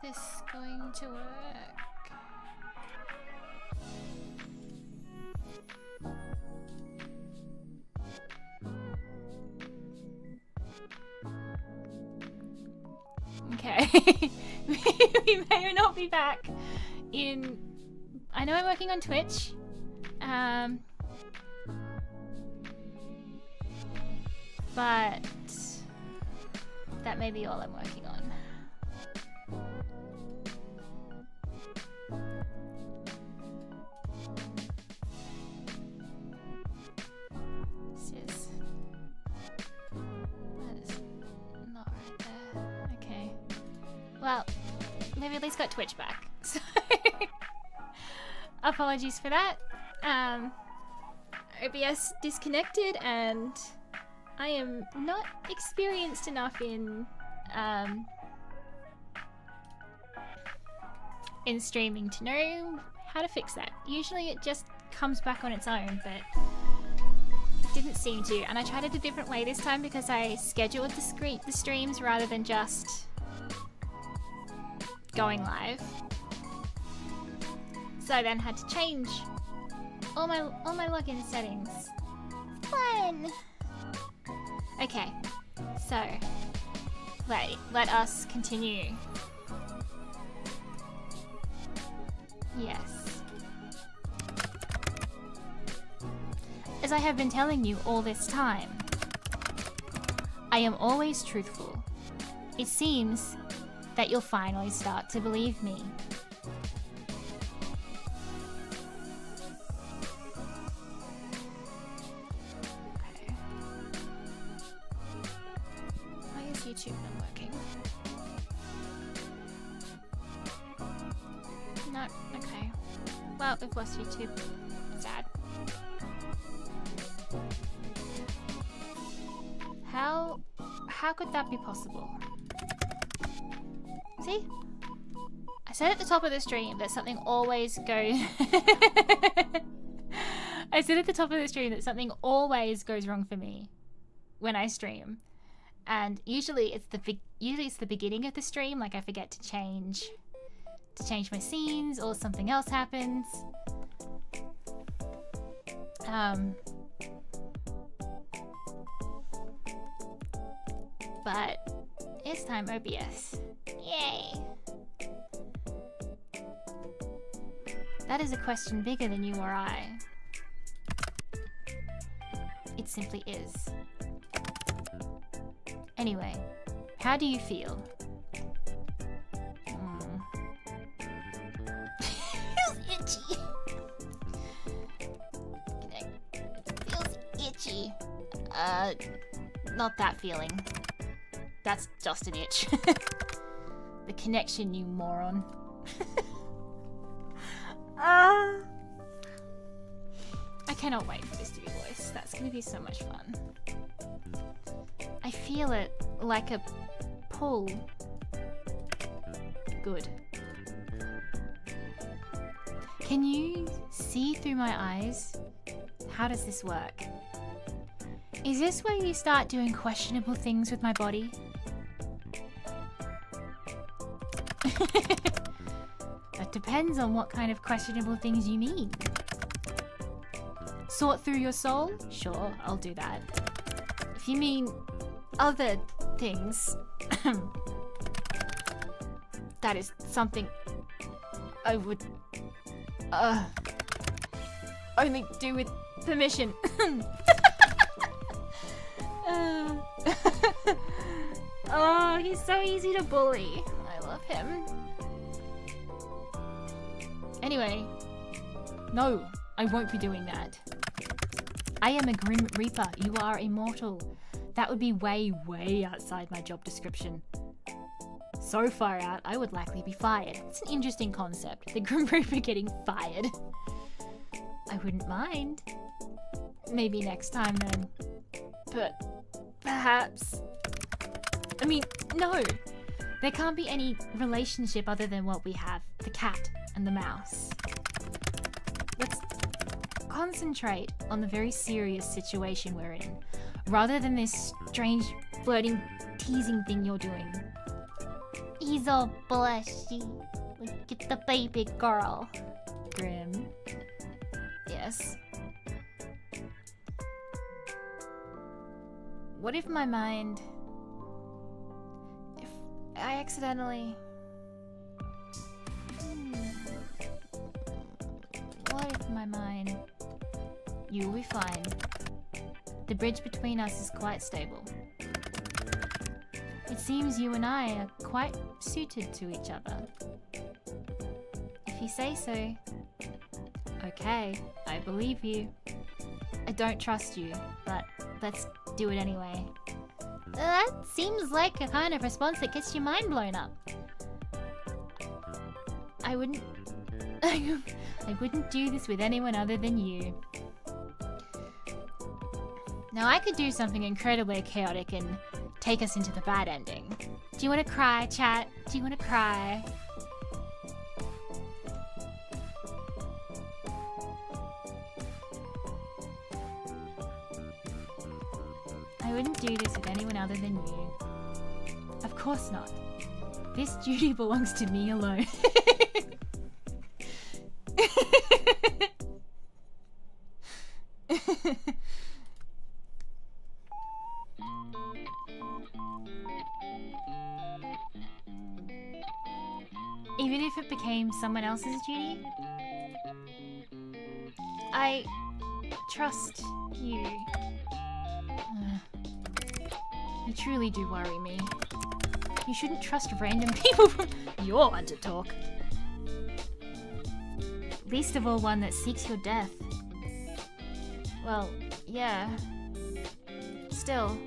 this going to work? Okay. We may or not be back in... I know I'm working on Twitch. But that may be all I'm working on. That is not right there. Okay. Well, maybe at least got Twitch back. So apologies for that. OBS disconnected, and I am not experienced enough in streaming to know how to fix that. Usually it just comes back on its own, but it didn't seem to. And I tried it a different way this time because I scheduled the streams rather than just going live. So I then had to change all my login settings. Fun! Okay, so let us continue. Yes. As I have been telling you all this time, I am always truthful. It seems that you'll finally start to believe me. YouTube not working. No, okay. Well, we've lost YouTube. Sad. How could that be possible? See? I said at the top of the stream that something always goes... I said at the top of the stream that something always goes wrong for me when I stream. And usually it's the beginning of the stream, like I forget to change my scenes or something else happens. But it's time OBS. Yay! That is a question bigger than you or I. It simply is. Anyway, how do you feel? Feels itchy. Feels itchy. Not that feeling. That's just an itch. The connection, you moron. I cannot wait for this to be voiced. That's gonna be so much fun. I feel it like a pull. Good. Can you see through my eyes? How does this work? Is this where you start doing questionable things with my body? That depends on what kind of questionable things you mean. Sort through your soul? Sure, I'll do that. If you mean other things, that is something I would only do with permission. Oh, he's so easy to bully. I love him. Anyway, no, I won't be doing that. I am a Grim Reaper. You are immortal. That would be way, way outside my job description. So far out, I would likely be fired. It's an interesting concept, the Grim Reaper getting fired. I wouldn't mind. Maybe next time then. But perhaps... I mean, no! There can't be any relationship other than what we have. The cat and the mouse. Let's concentrate on the very serious situation we're in, rather than this strange flirting, teasing thing you're doing. He's all blushy. Look at the baby girl. Grim. Yes. What if my mind... If I accidentally... What if my mind... You'll be fine. The bridge between us is quite stable. It seems you and I are quite suited to each other. If you say so. Okay, I believe you. I don't trust you, but let's do it anyway. That seems like a kind of response that gets your mind blown up. I wouldn't... I wouldn't do this with anyone other than you. Now I could do something incredibly chaotic and take us into the bad ending. Do you want to cry, chat? Do you want to cry? I wouldn't do this with anyone other than you. Of course not. This duty belongs to me alone. Even if it became someone else's duty? I trust you. You truly do worry me. You shouldn't trust random people from your one to talk. Least of all one that seeks your death. Well, yeah. Still.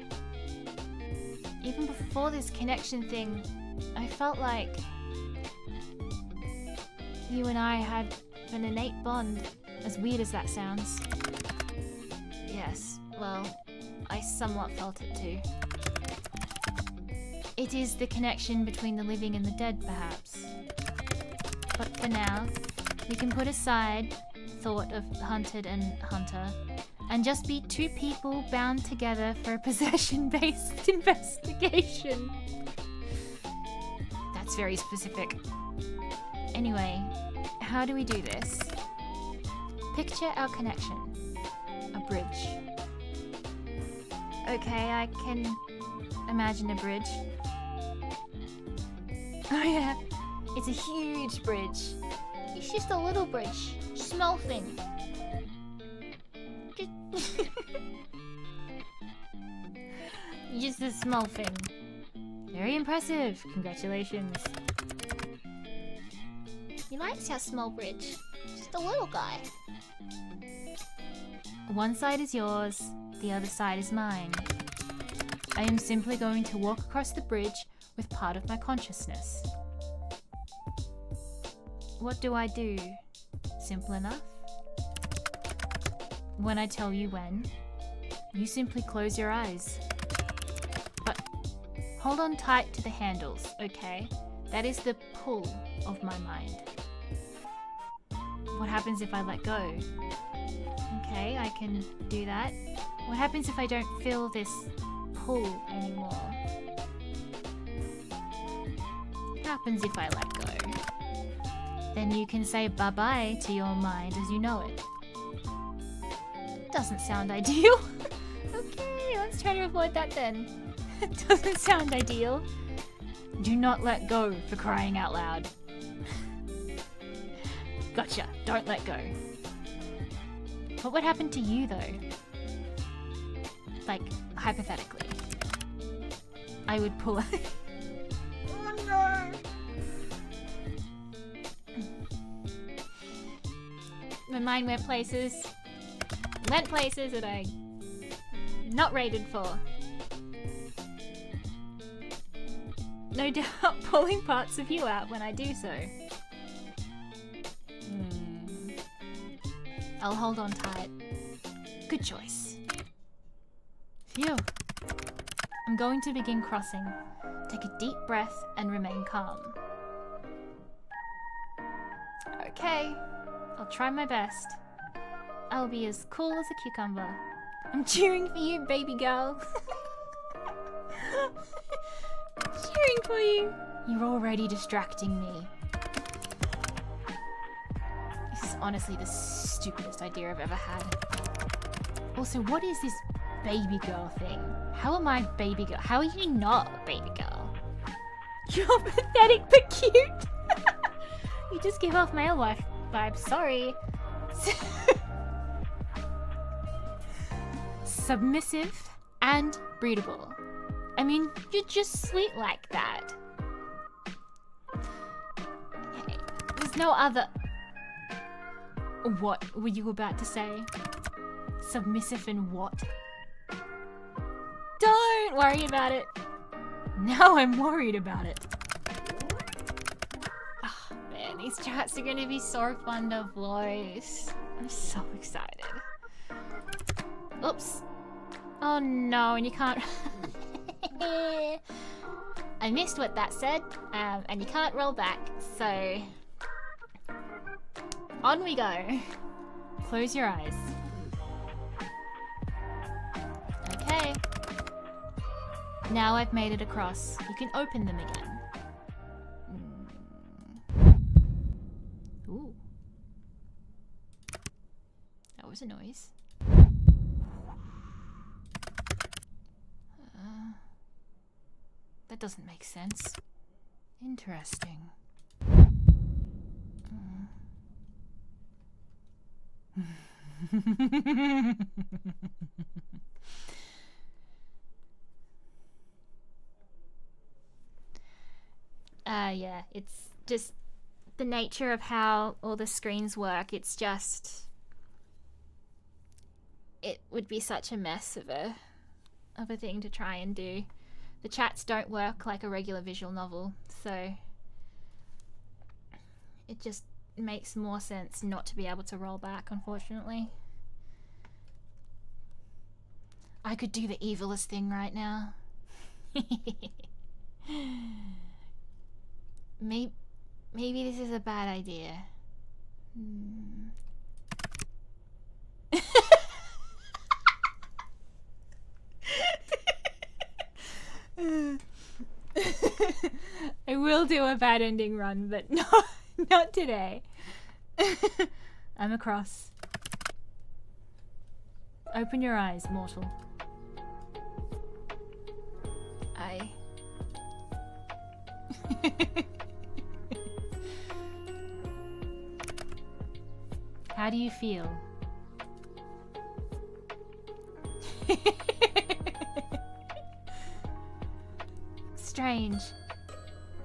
Even before this connection thing, I felt like you and I had an innate bond, as weird as that sounds. Yes, well, I somewhat felt it too. It is the connection between the living and the dead, perhaps. But for now, we can put aside thought of hunted and hunter, and just be two people bound together for a possession-based investigation. That's very specific. Anyway, how do we do this? Picture our connection. A bridge. Okay, I can imagine a bridge. Oh yeah, it's a huge bridge. It's just a little bridge. Small thing. Just a small thing. Very impressive. Congratulations. He likes our small bridge. Just a little guy. One side is yours, the other side is mine. I am simply going to walk across the bridge with part of my consciousness. What do I do? Simple enough. When I tell you when, you simply close your eyes. But hold on tight to the handles, okay? That is the pull of my mind. What happens if I let go? Okay, I can do that. What happens if I don't feel this pull anymore? What happens if I let go? Then you can say bye-bye to your mind as you know it. Doesn't sound ideal. Okay, let's try to avoid that then. It doesn't sound ideal. Do not let go, for crying out loud. Gotcha, don't let go. What would happen to you though? Like, hypothetically. I would pull out. Oh no! My mind went places that I'm not rated for. No doubt pulling parts of you out when I do so. I'll hold on tight. Good choice. Phew. I'm going to begin crossing. Take a deep breath and remain calm. Okay, I'll try my best. I'll be as cool as a cucumber. I'm cheering for you, baby girl. Cheering for you. You're already distracting me. This is honestly the stupidest idea I've ever had. Also, what is this baby girl thing? How am I baby girl? How are you not a baby girl? You're pathetic but cute. You just give off male wife vibes. Sorry. Submissive and breedable. I mean, you're just sweet like that. Hey, there's no other... What were you about to say? Submissive and what? Don't worry about it. Now I'm worried about it. Oh man, these chats are gonna be so fun to voice. I'm so excited. Oops. Oh no, and you can't... I missed what that said, and you can't roll back, so... On we go. Close your eyes. Okay. Now I've made it across. You can open them again. Ooh. That was a noise. That doesn't make sense. Interesting. Yeah, it's just the nature of how all the screens work. It's just... It would be such a mess of a thing to try and do. The chats don't work like a regular visual novel, so it just makes more sense not to be able to roll back, unfortunately. I could do the evilest thing right now. Maybe this is a bad idea. I will do a bad ending run, but not today. I'm across. Open your eyes, mortal. How do you feel? Strange.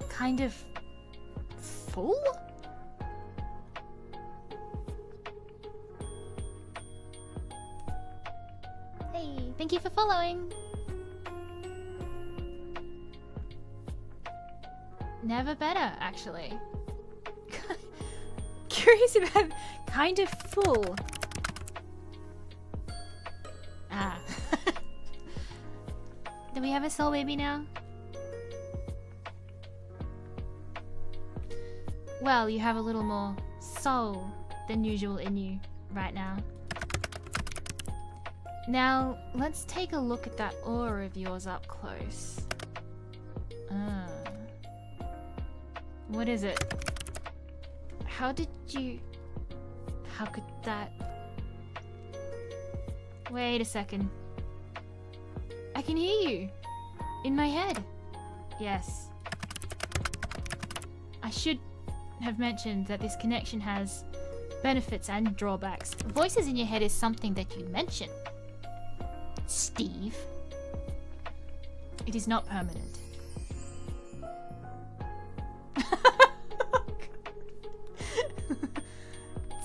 Kind of full? Hey, thank you for following. Never better, actually. Curious about kind of full. Ah. Do we have a soul baby now? Well, you have a little more soul than usual in you right now. Now, let's take a look at that aura of yours up close. What is it? How could that... Wait a second. I can hear you. In my head. Yes. I should have mentioned that this connection has benefits and drawbacks. Voices in your head is something that you mention, Steve. It is not permanent.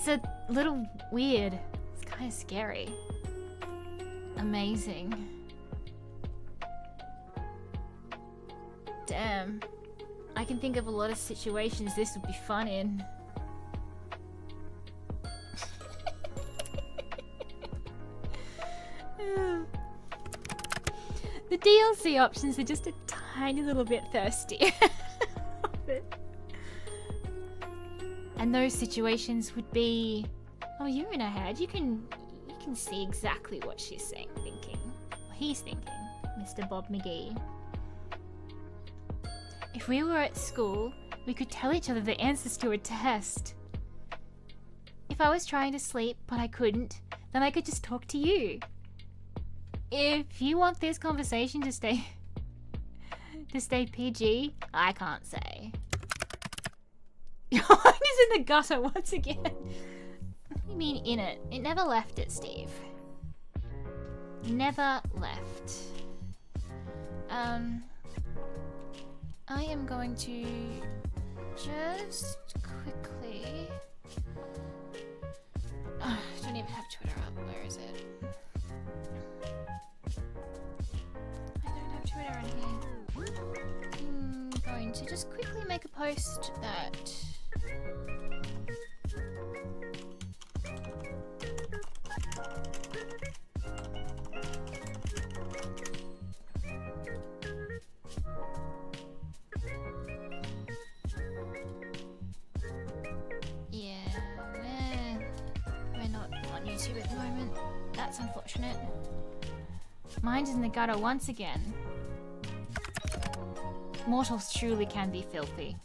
It's a little weird. It's kind of scary. Amazing. Damn. I can think of a lot of situations this would be fun in. The DLC options are just a tiny little bit thirsty. And those situations would be... Oh, you're in her head. You can see exactly what she's saying, thinking. He's thinking, Mr. Bob McGee. If we were at school, we could tell each other the answers to a test. If I was trying to sleep but I couldn't, then I could just talk to you. If you want this conversation to stay PG, I can't say. Mine is in the gutter once again. What do you mean in it? It never left it, Steve. Never left. I am going to just quickly... I don't even have Twitter up. Where is it? I don't have Twitter on here. I'm going to just quickly make a post that... YouTube at the moment. That's unfortunate. Mine's in the gutter once again. Mortals truly can be filthy.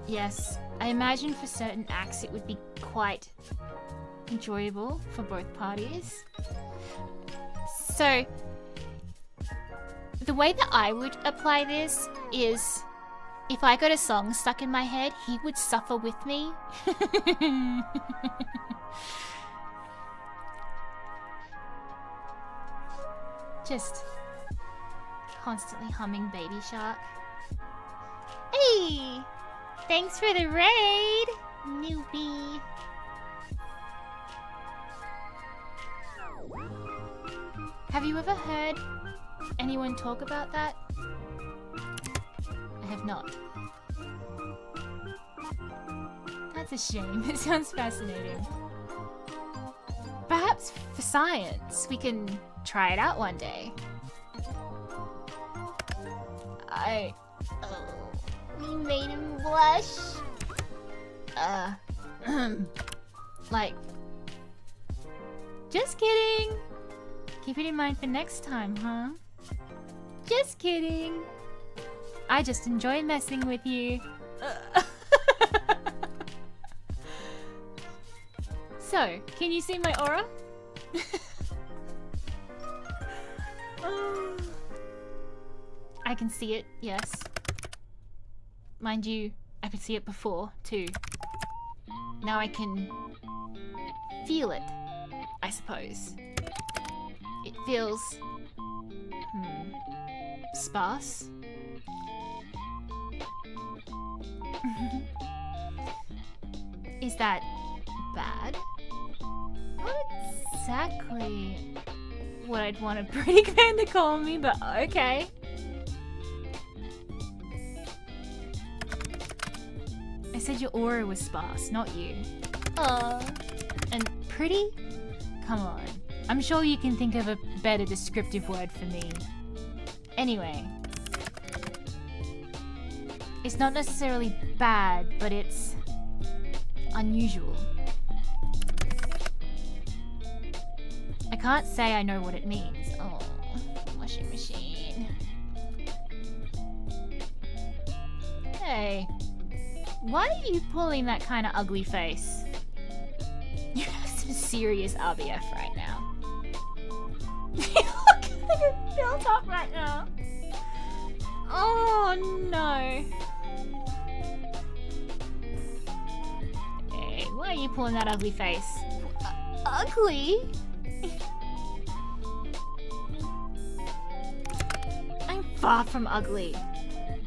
Yes, I imagine for certain acts it would be quite enjoyable for both parties. So, the way that I would apply this is... if I got a song stuck in my head, he would suffer with me. Just constantly humming Baby Shark. Hey! Thanks for the raid, newbie. Have you ever heard anyone talk about that? I have not. That's a shame. It sounds fascinating. Perhaps for science, we can try it out one day. We made him blush. Like, just kidding. Keep it in mind for next time, huh? Just kidding. I just enjoy messing with you. So, can you see my aura? I can see it, yes. Mind you, I could see it before, too. Now I can feel it, I suppose. It feels... sparse. Is that bad? Not exactly what I'd want a pretty fan to call me, but okay. I said your aura was sparse, not you. And pretty? Come on. I'm sure you can think of a better descriptive word for me. Anyway. It's not necessarily bad, but it's unusual. I can't say I know what it means. Oh, washing machine. Hey, why are you pulling that kind of ugly face? You have some serious RBF right now. You look like you're built up right now. Oh no. Hey, why are you pulling that ugly face? Ugly? I'm far from ugly.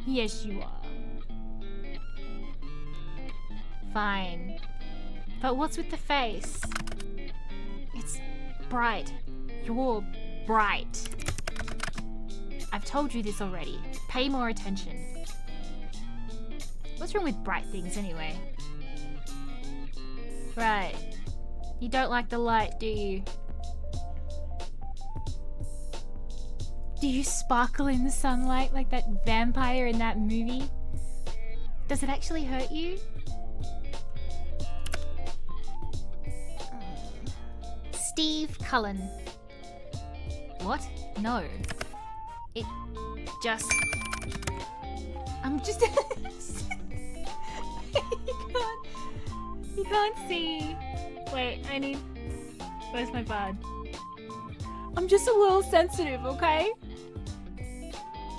Yes, you are. Fine. But what's with the face? It's bright. You're bright. I've told you this already. Pay more attention. What's wrong with bright things anyway? Right. You don't like the light, do you? Do you sparkle in the sunlight like that vampire in that movie? Does it actually hurt you? Steve Cullen. What? No. just... I'm just... You can't see. Wait, I need... Where's my bud? I'm just a little sensitive, okay?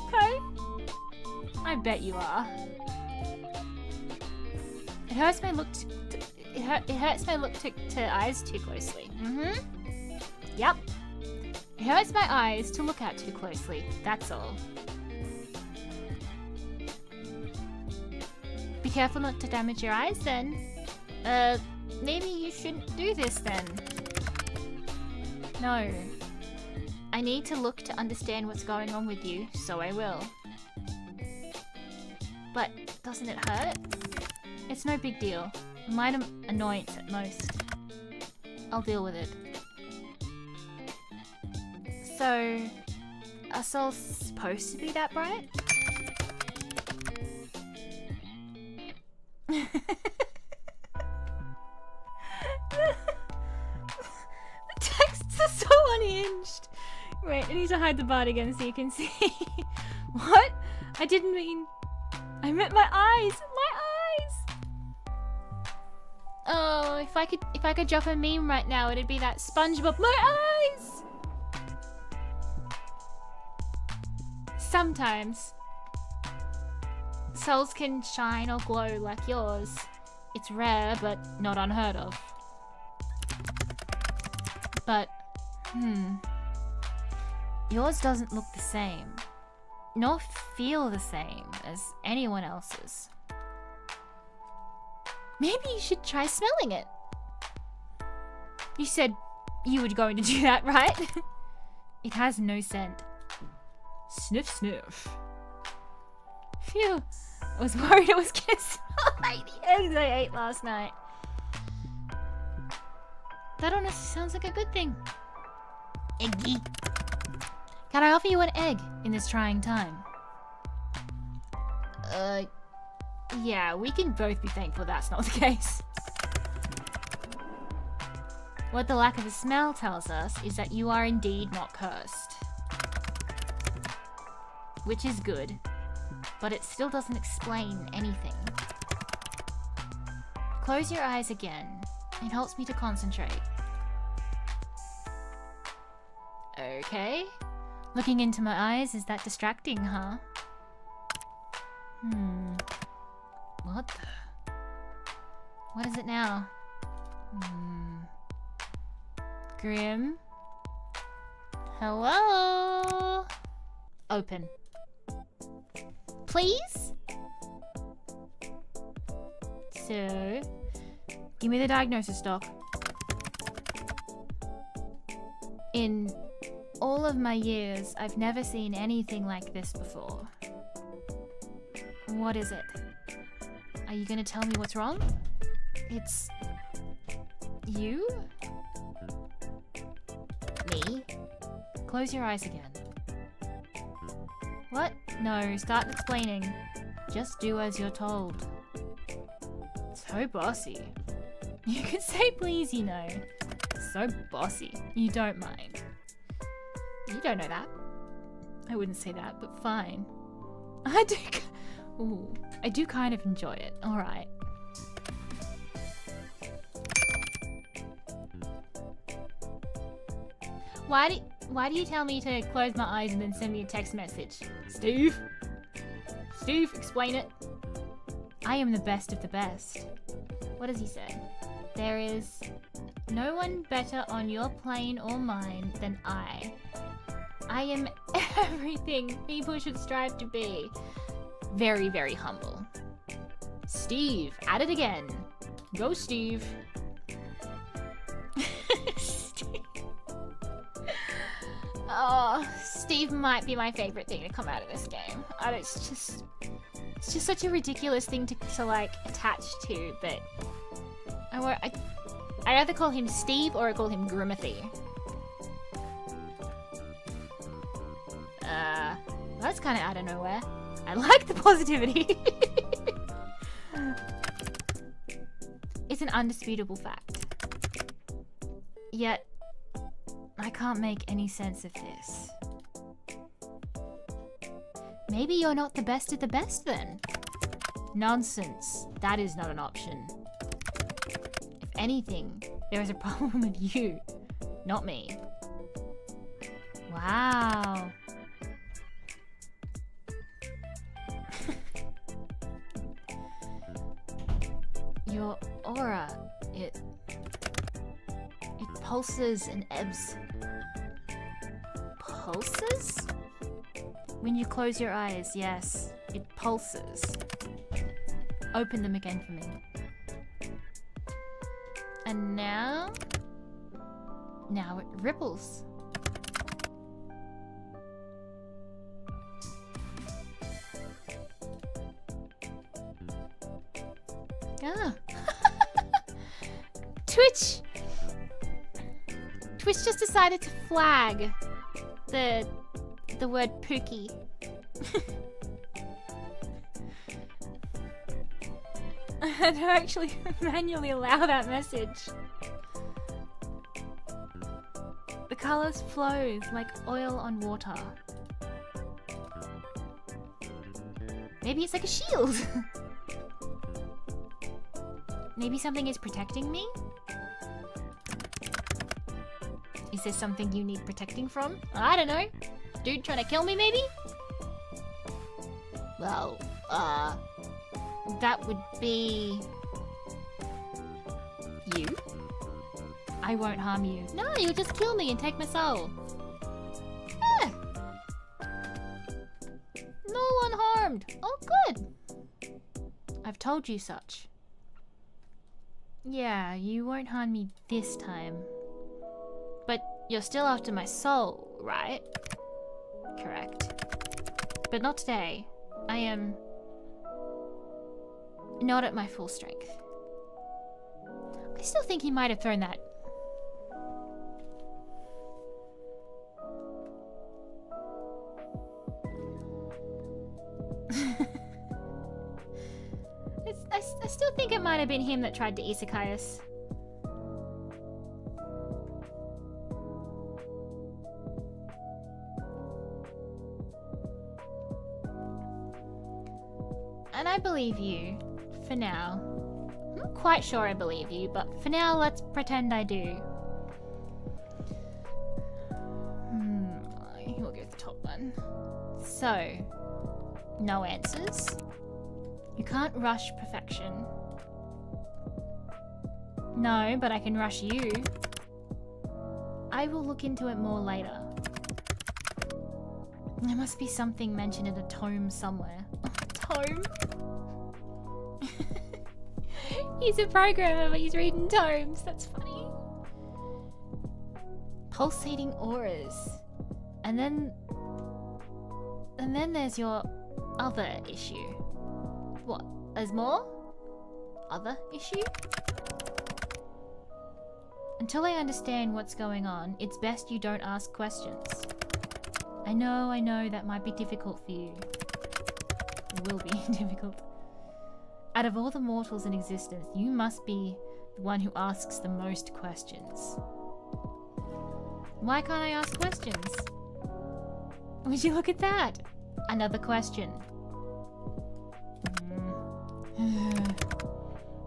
Okay? I bet you are. It hurts my look it hurts my look to eyes too closely. Yep. It hurts my eyes to look at too closely. That's all. Be careful not to damage your eyes then. Maybe you shouldn't do this then. No. I need to look to understand what's going on with you, so I will. But doesn't it hurt? It's no big deal. A minor annoyance at most. I'll deal with it. So, are souls supposed to be that bright? The texts are so unhinged. Wait, I need to hide the bar again so you can see. What? I didn't mean... I meant my eyes! My eyes! Oh, if I could drop a meme right now, it'd be that SpongeBob. My eyes! Sometimes souls can shine or glow like yours. It's rare, but not unheard of. But, yours doesn't look the same, nor feel the same as anyone else's. Maybe you should try smelling it. You said you were going to do that, right? It has no scent. Sniff, sniff. Phew. I was worried it was gonna smell like the eggs I ate last night. That honestly sounds like a good thing. Eggy. Can I offer you an egg in this trying time? Yeah, we can both be thankful that's not the case. What the lack of a smell tells us is that you are indeed not cursed. Which is good, but it still doesn't explain anything. Close your eyes again. It helps me to concentrate. Okay. Looking into my eyes, is that distracting, huh? What the... What is it now? Grim? Hello? Open. Please? So... Give me the diagnosis, doc. In all of my years, I've never seen anything like this before. What is it? Are you gonna tell me what's wrong? It's... you? Me? Close your eyes again. What? No, start explaining. Just do as you're told. So bossy. You could say please, you know. So bossy. You don't mind. You don't know that. I wouldn't say that, but fine. I do... Ooh, I do kind of enjoy it. Alright. Why do you tell me to close my eyes and then send me a text message? Steve? Steve, explain it. I am the best of the best. What does he say? There is no one better on your plane or mine than I. I am everything people should strive to be. Very, very humble. Steve, at it again. Go, Steve. Steve. Oh, Steve might be my favorite thing to come out of this game. It's just such a ridiculous thing to like attach to, but I either call him Steve or I call him Grimothy. That's kind of out of nowhere. I like the positivity. It's an undisputable fact. Yet, I can't make any sense of this. Maybe you're not the best of the best then. Nonsense. That is not an option. If anything, there is a problem with you, not me. Wow. Your aura, it pulses and ebbs. Pulses? When you close your eyes, yes, it pulses. Open them again for me. And now it ripples. Ah. Twitch just decided to flag the word Pookie. I had to actually manually allow that message. The colors flows like oil on water. Maybe it's like a shield. Maybe something is protecting me? Is there something you need protecting from? I don't know. Dude trying to kill me, maybe? Well, that would be... you? I won't harm you. No, you'll just kill me and take my soul. Yeah. No one harmed. Oh, good. I've told you such. Yeah, you won't harm me this time. But you're still after my soul, right? Correct. But not today. I am not at my full strength. I still think he might have thrown that. I still think it might have been him that tried to isekai us. And I believe you, for now. I'm not quite sure I believe you, but for now, let's pretend I do. We'll go with the top one. So, no answers. You can't rush perfection. No, but I can rush you. I will look into it more later. There must be something mentioned in a tome somewhere. Tome? He's a programmer, but he's reading tomes. That's funny. Pulsating auras. And then there's your other issue. What? There's more? Other issue? Until I understand what's going on, it's best you don't ask questions. I know that might be difficult for you. It will be difficult. Out of all the mortals in existence, you must be the one who asks the most questions. Why can't I ask questions? Would you look at that? Another question.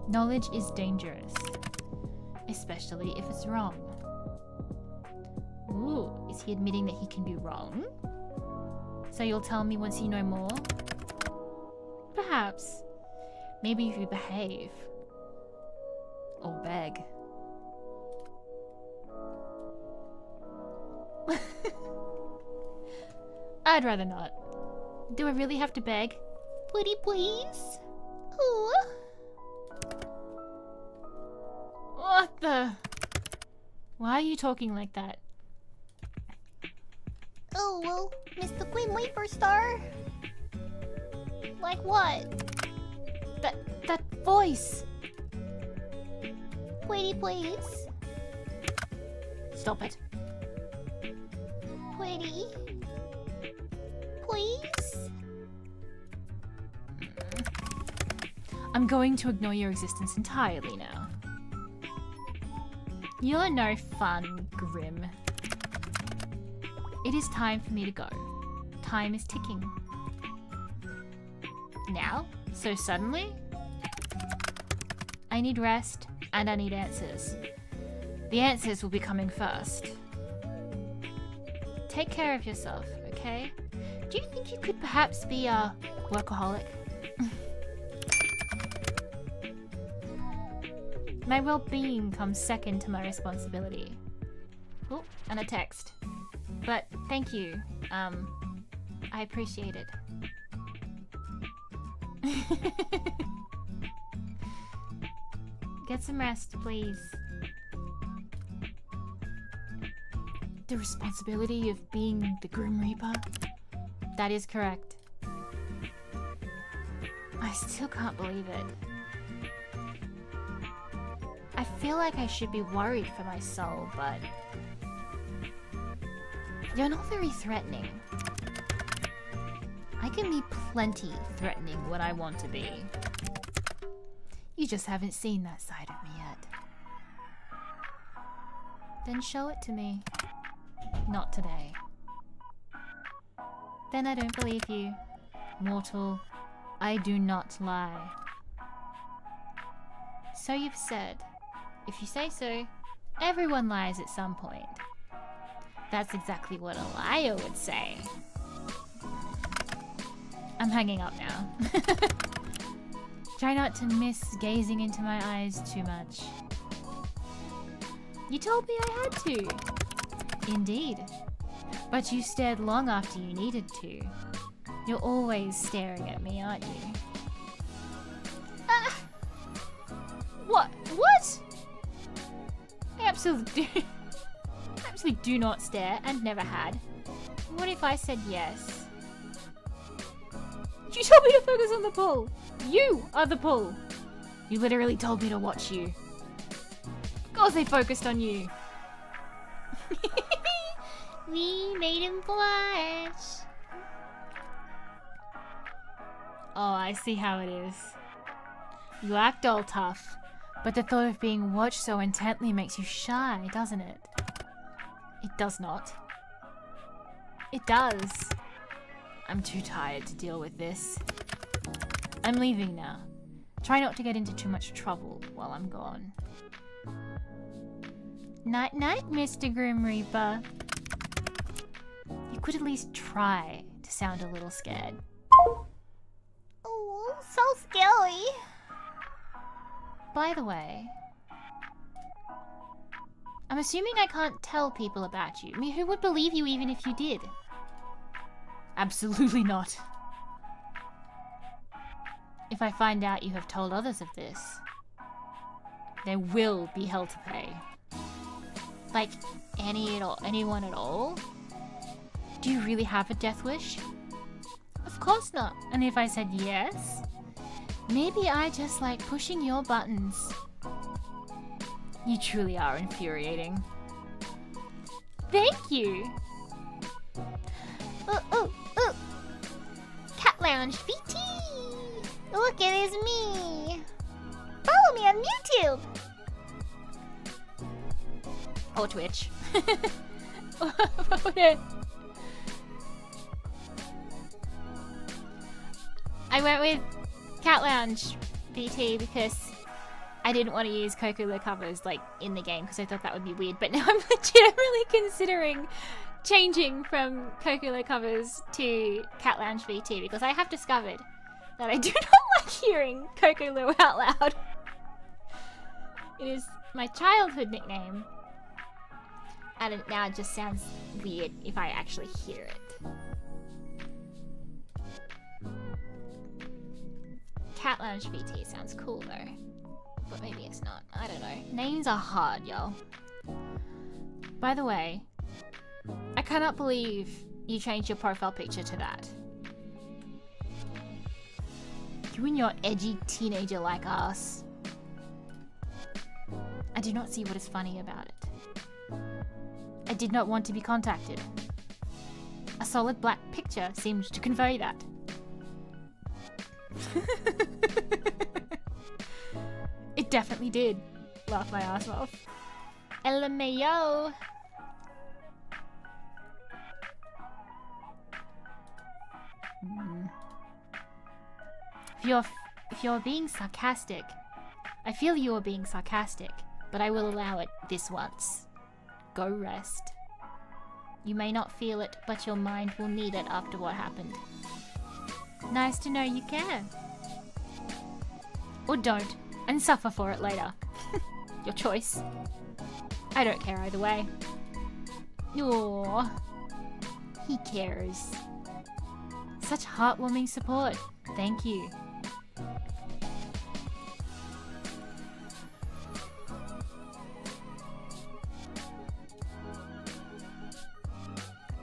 Knowledge is dangerous. Especially if it's wrong. Ooh, is he admitting that he can be wrong? So you'll tell me once you know more? Perhaps. Maybe if you behave. Or beg. I'd rather not. Do I really have to beg? Pretty please? Ooh. What the? Why are you talking like that? Oh, well, Mr. Queen Wafer Star. Like what? That voice. Pretty please? Stop it. Pretty? Please? I'm going to ignore your existence entirely now. You're no fun, Grim. It is time for me to go. Time is ticking. Now? So suddenly? I need rest, and I need answers. The answers will be coming first. Take care of yourself, okay? Do you think you could perhaps be a workaholic? My well-being comes second to my responsibility. Oh, and a text. But thank you. I appreciate it. Get some rest, please. The responsibility of being the Grim Reaper? That is correct. I still can't believe it. I feel like I should be worried for my soul, but... You're not very threatening. I can be plenty threatening when I want to be. You just haven't seen that side of me yet. Then show it to me. Not today. Then I don't believe you. Mortal, I do not lie. So you've said. If you say so, everyone lies at some point. That's exactly what a liar would say. I'm hanging up now. Try not to miss gazing into my eyes too much. You told me I had to. Indeed. But you stared long after you needed to. You're always staring at me, aren't you? What? What? I absolutely do not stare and never had. What if I said yes? You told me to focus on the pull. You are the pull. You literally told me to watch you. Of course they focused on you. We made him blush. Oh, I see how it is. You act all tough, but the thought of being watched so intently makes you shy, doesn't it? It does not. It does. I'm too tired to deal with this. I'm leaving now. Try not to get into too much trouble while I'm gone. Night-night, Mr. Grim Reaper. You could at least try to sound a little scared. Oh, so scary. By the way, I'm assuming I can't tell people about you. I mean, who would believe you even if you did? Absolutely not. If I find out you have told others of this, there will be hell to pay. Like, anyone at all? Do you really have a death wish? Of course not. And if I said yes, maybe I just like pushing your buttons. You truly are infuriating. Thank you! Ooh. Cat Lounge VT! Look, it is me! Follow me on YouTube! Or Twitch. I went with Cat Lounge VT because I didn't want to use Coca-Cola covers like in the game because I thought that would be weird. But now I'm legitimately considering changing from Coca-Cola covers to Cat Lounge VT because I have discovered that I do not like hearing Coca-Cola out loud. It is my childhood nickname, and it now just sounds weird if I actually hear it. Cat Lounge VT sounds cool though, but maybe it's not. I don't know. Names are hard, y'all. By the way, I cannot believe you changed your profile picture to that. You and your edgy teenager-like ass. I do not see what is funny about it. I did not want to be contacted. A solid black picture seemed to convey that. It definitely did. Laugh my ass off. LMAO. If you're being sarcastic, I feel you are being sarcastic, but I will allow it this once. Go rest. You may not feel it, but your mind will need it after what happened. Nice to know you care. Or don't, and suffer for it later. Your choice. I don't care either way. Aww. He cares. Such heartwarming support. Thank you.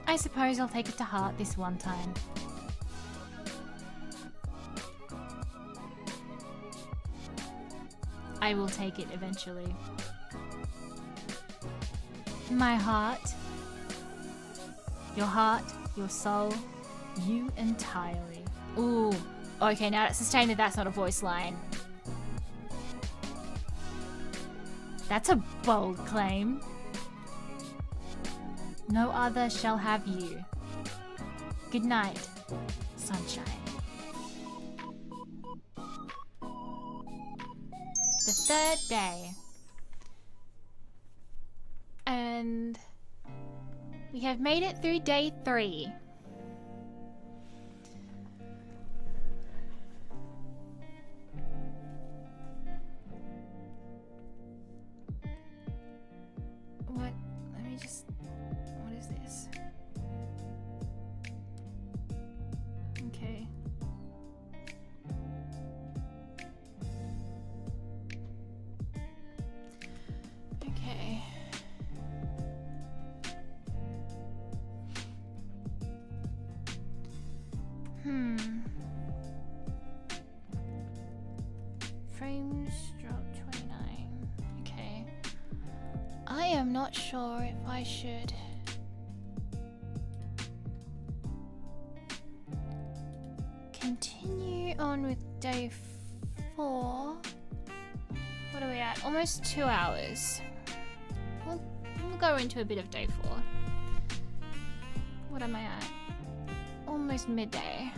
I suppose I'll take it to heart this one time. I will take it eventually. My heart, your soul, you entirely. Ooh, okay, now it's sustained that that's not a voice line. That's a bold claim. No other shall have you. Good night, sunshine. The third day. And we have made it through day 3. What? Let me just... What is this? Okay. Okay. Frames drop 29. Okay. I am not sure if I should... continue on with day 4. What are we at? Almost 2 hours. We'll go into a bit of day 4. What am I at? Almost midday.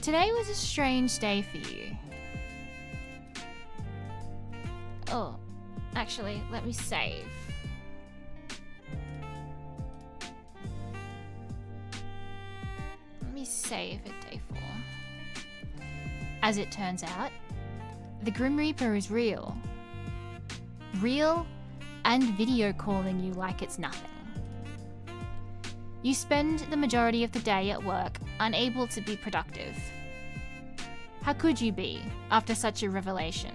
Today was a strange day for you. Oh, actually, let me save. Let me save at day 4. As it turns out, the Grim Reaper is real. Real and video calling you like it's nothing. You spend the majority of the day at work, unable to be productive. How could you be, after such a revelation?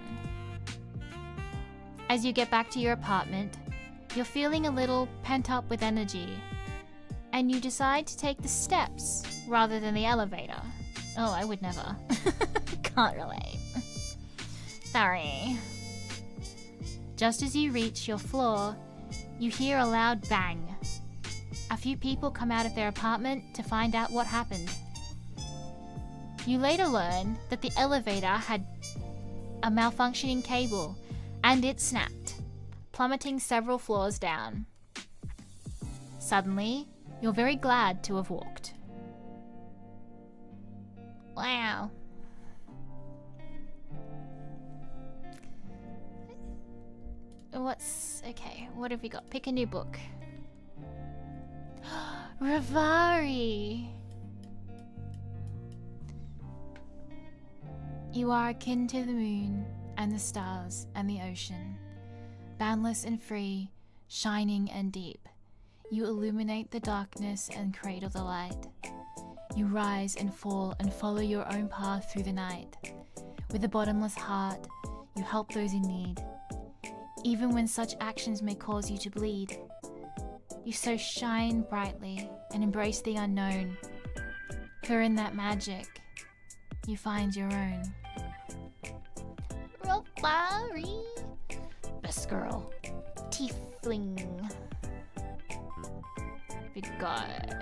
As you get back to your apartment, you're feeling a little pent up with energy, and you decide to take the steps rather than the elevator. Oh, I would never. Can't relate. Sorry. Just as you reach your floor, you hear a loud bang. A few people come out of their apartment to find out what happened. You later learn that the elevator had a malfunctioning cable and it snapped, plummeting several floors down. Suddenly, you're very glad to have walked. Wow. Okay, what have we got? Pick a new book. Ravari! You are akin to the moon and the stars and the ocean, boundless and free, shining and deep. You illuminate the darkness and cradle the light. You rise and fall and follow your own path through the night. With a bottomless heart, you help those in need. Even when such actions may cause you to bleed, you so shine brightly and embrace the unknown. For in that magic, you find your own. Ravari. Best girl. Tiefling. We got...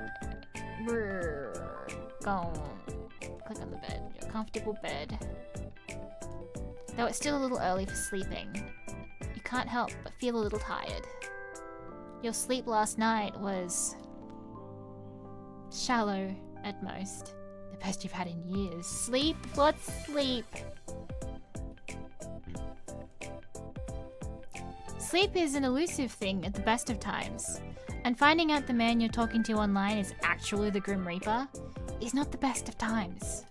Go. Click on the bed. Your comfortable bed. Though it's still a little early for sleeping, you can't help but feel a little tired. Your sleep last night was shallow at most. The best you've had in years. Sleep? What's sleep? Sleep is an elusive thing at the best of times, and finding out the man you're talking to online is actually the Grim Reaper is not the best of times.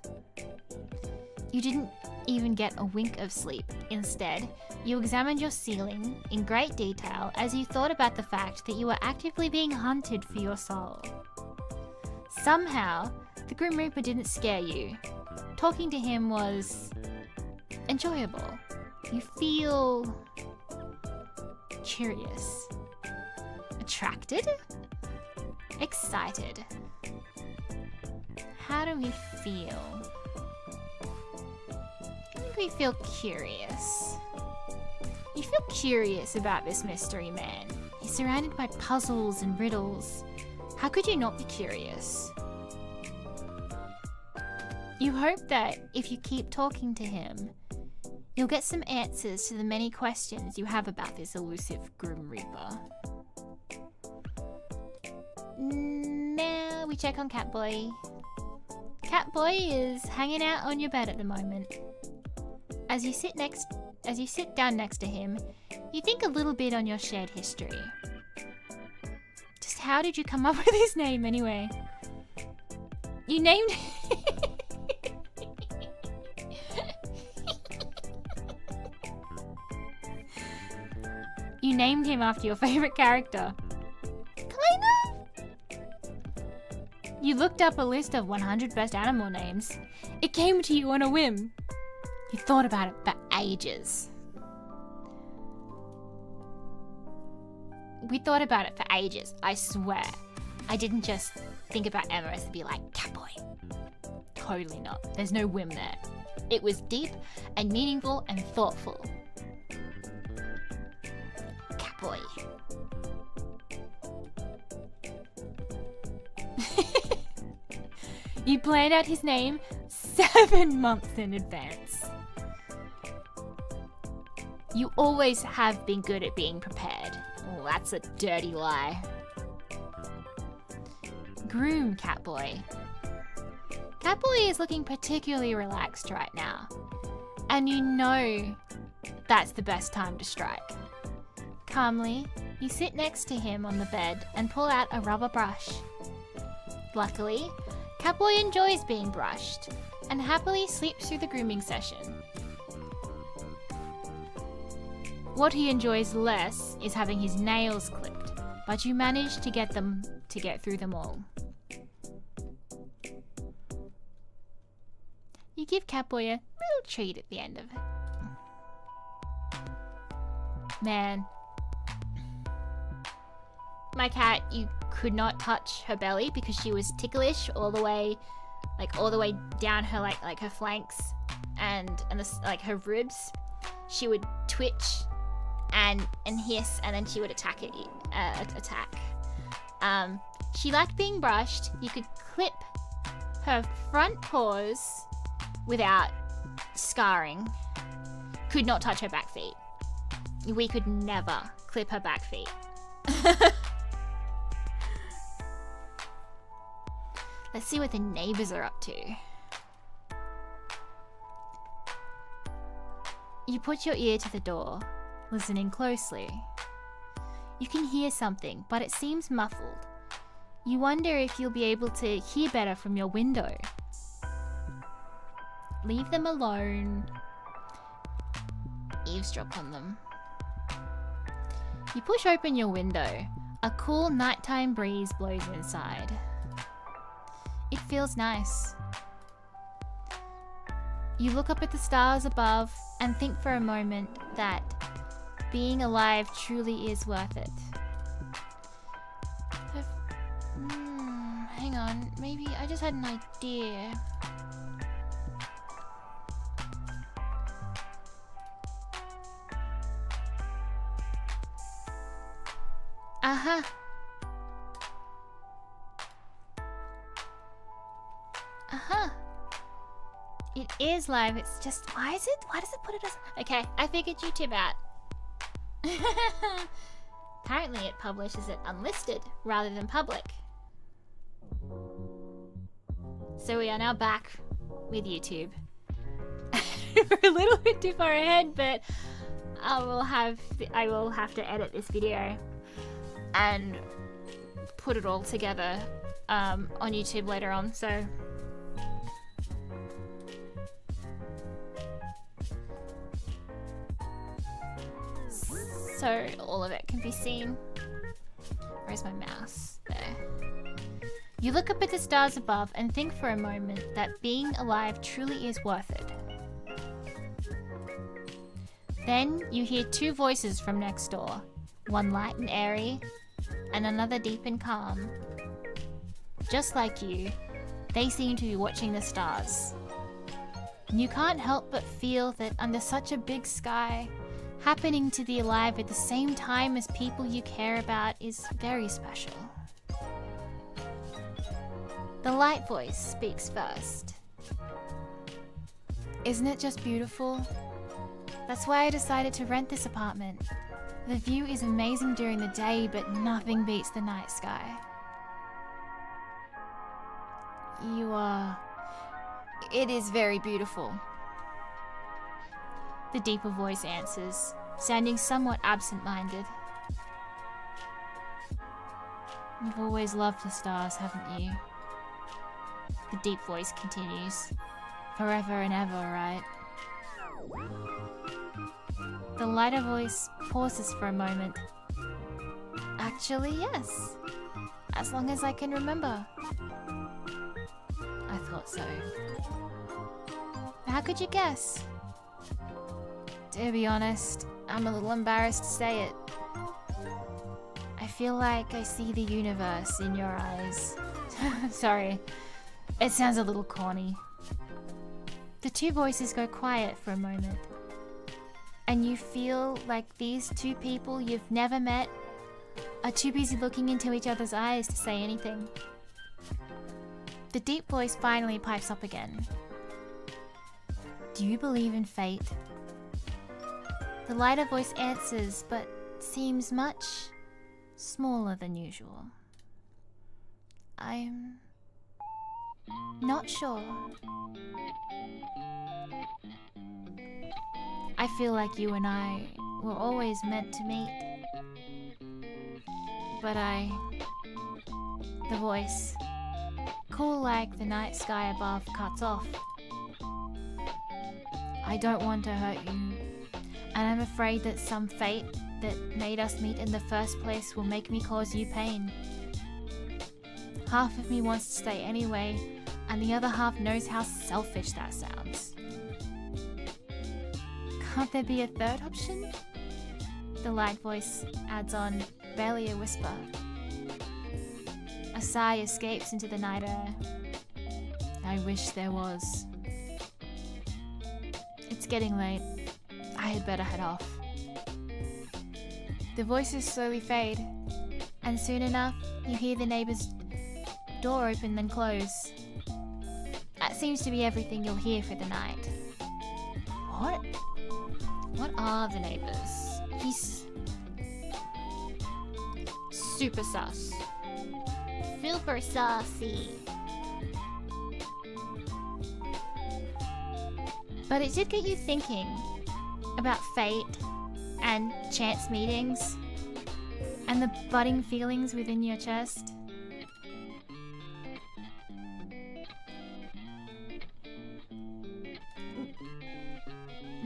You didn't even get a wink of sleep. Instead, you examined your ceiling in great detail as you thought about the fact that you were actively being hunted for your soul. Somehow, the Grim Reaper didn't scare you. Talking to him was enjoyable. You feel curious, attracted, excited. How do we feel? I think we feel curious. You feel curious about this mystery man. He's surrounded by puzzles and riddles. How could you not be curious? You hope that if you keep talking to him, you'll get some answers to the many questions you have about this elusive Grim Reaper. Now we check on Catboy. Catboy is hanging out on your bed at the moment. As you sit down next to him, you think a little bit on your shared history. Just how did you come up with his name anyway? You named You named him after your favorite character. Kind of? You looked up a list of 100 best animal names. It came to you on a whim. You thought about it for ages. We thought about it for ages, I swear. I didn't just think about Emerus and be like, Catboy. Totally not. There's no whim there. It was deep and meaningful and thoughtful. Catboy. You planned out his name 7 months in advance. You always have been good at being prepared. Oh, that's a dirty lie. Groom Catboy. Catboy is looking particularly relaxed right now. And you know that's the best time to strike. Calmly, you sit next to him on the bed and pull out a rubber brush. Luckily, Catboy enjoys being brushed and happily sleeps through the grooming session. What he enjoys less is having his nails clipped, but you manage to get through them all. You give Catboy a little treat at the end of it. Man. My cat, you could not touch her belly because she was ticklish all the way down her like her flanks and like her ribs. She would twitch and hiss, and then she would attack. She liked being brushed. You could clip her front paws without scarring. Could not touch her back feet. We could never clip her back feet. Let's see what the neighbors are up to. You put your ear to the door, listening closely. You can hear something, but it seems muffled. You wonder if you'll be able to hear better from your window. Leave them alone. Eavesdrop on them. You push open your window. A cool nighttime breeze blows inside. It feels nice. You look up at the stars above and think for a moment that being alive truly is worth it. Hang on, maybe I just had an idea. Uh-huh. Uh-huh. It is live, it's just... Why does it put it as... Okay, I figured YouTube out. Apparently it publishes it unlisted rather than public. So we are now back with YouTube. We're a little bit too far ahead, but I will have to edit this video and put it all together on YouTube later on. So all of it can be seen. Where's my mouse? There. You look up at the stars above and think for a moment that being alive truly is worth it. Then you hear two voices from next door, one light and airy, and another deep and calm. Just like you, they seem to be watching the stars. And you can't help but feel that under such a big sky, happening to be alive at the same time as people you care about is very special. The light voice speaks first. Isn't it just beautiful? That's why I decided to rent this apartment. The view is amazing during the day, but nothing beats the night sky. It is very beautiful. The deeper voice answers, sounding somewhat absent-minded. You've always loved the stars, haven't you? The deep voice continues. Forever and ever, right? The lighter voice pauses for a moment. Actually, yes. As long as I can remember. I thought so. How could you guess? To be honest, I'm a little embarrassed to say it. I feel like I see the universe in your eyes. Sorry, it sounds a little corny. The two voices go quiet for a moment. And you feel like these two people you've never met are too busy looking into each other's eyes to say anything. The deep voice finally pipes up again. Do you believe in fate? The lighter voice answers, but seems much smaller than usual. I'm not sure. I feel like you and I were always meant to meet. But the voice, cool like the night sky above, cuts off. I don't want to hurt you, and I'm afraid that some fate that made us meet in the first place will make me cause you pain. Half of me wants to stay anyway, and the other half knows how selfish that sounds. Can't there be a third option? The light voice adds on, barely a whisper. A sigh escapes into the night air. I wish there was. It's getting late. I had better head off. The voices slowly fade, and soon enough, you hear the neighbor's door open then close. That seems to be everything you'll hear for the night. What? What are the neighbors? He's super sus. Super saucy. But it did get you thinking about fate and chance meetings and the budding feelings within your chest.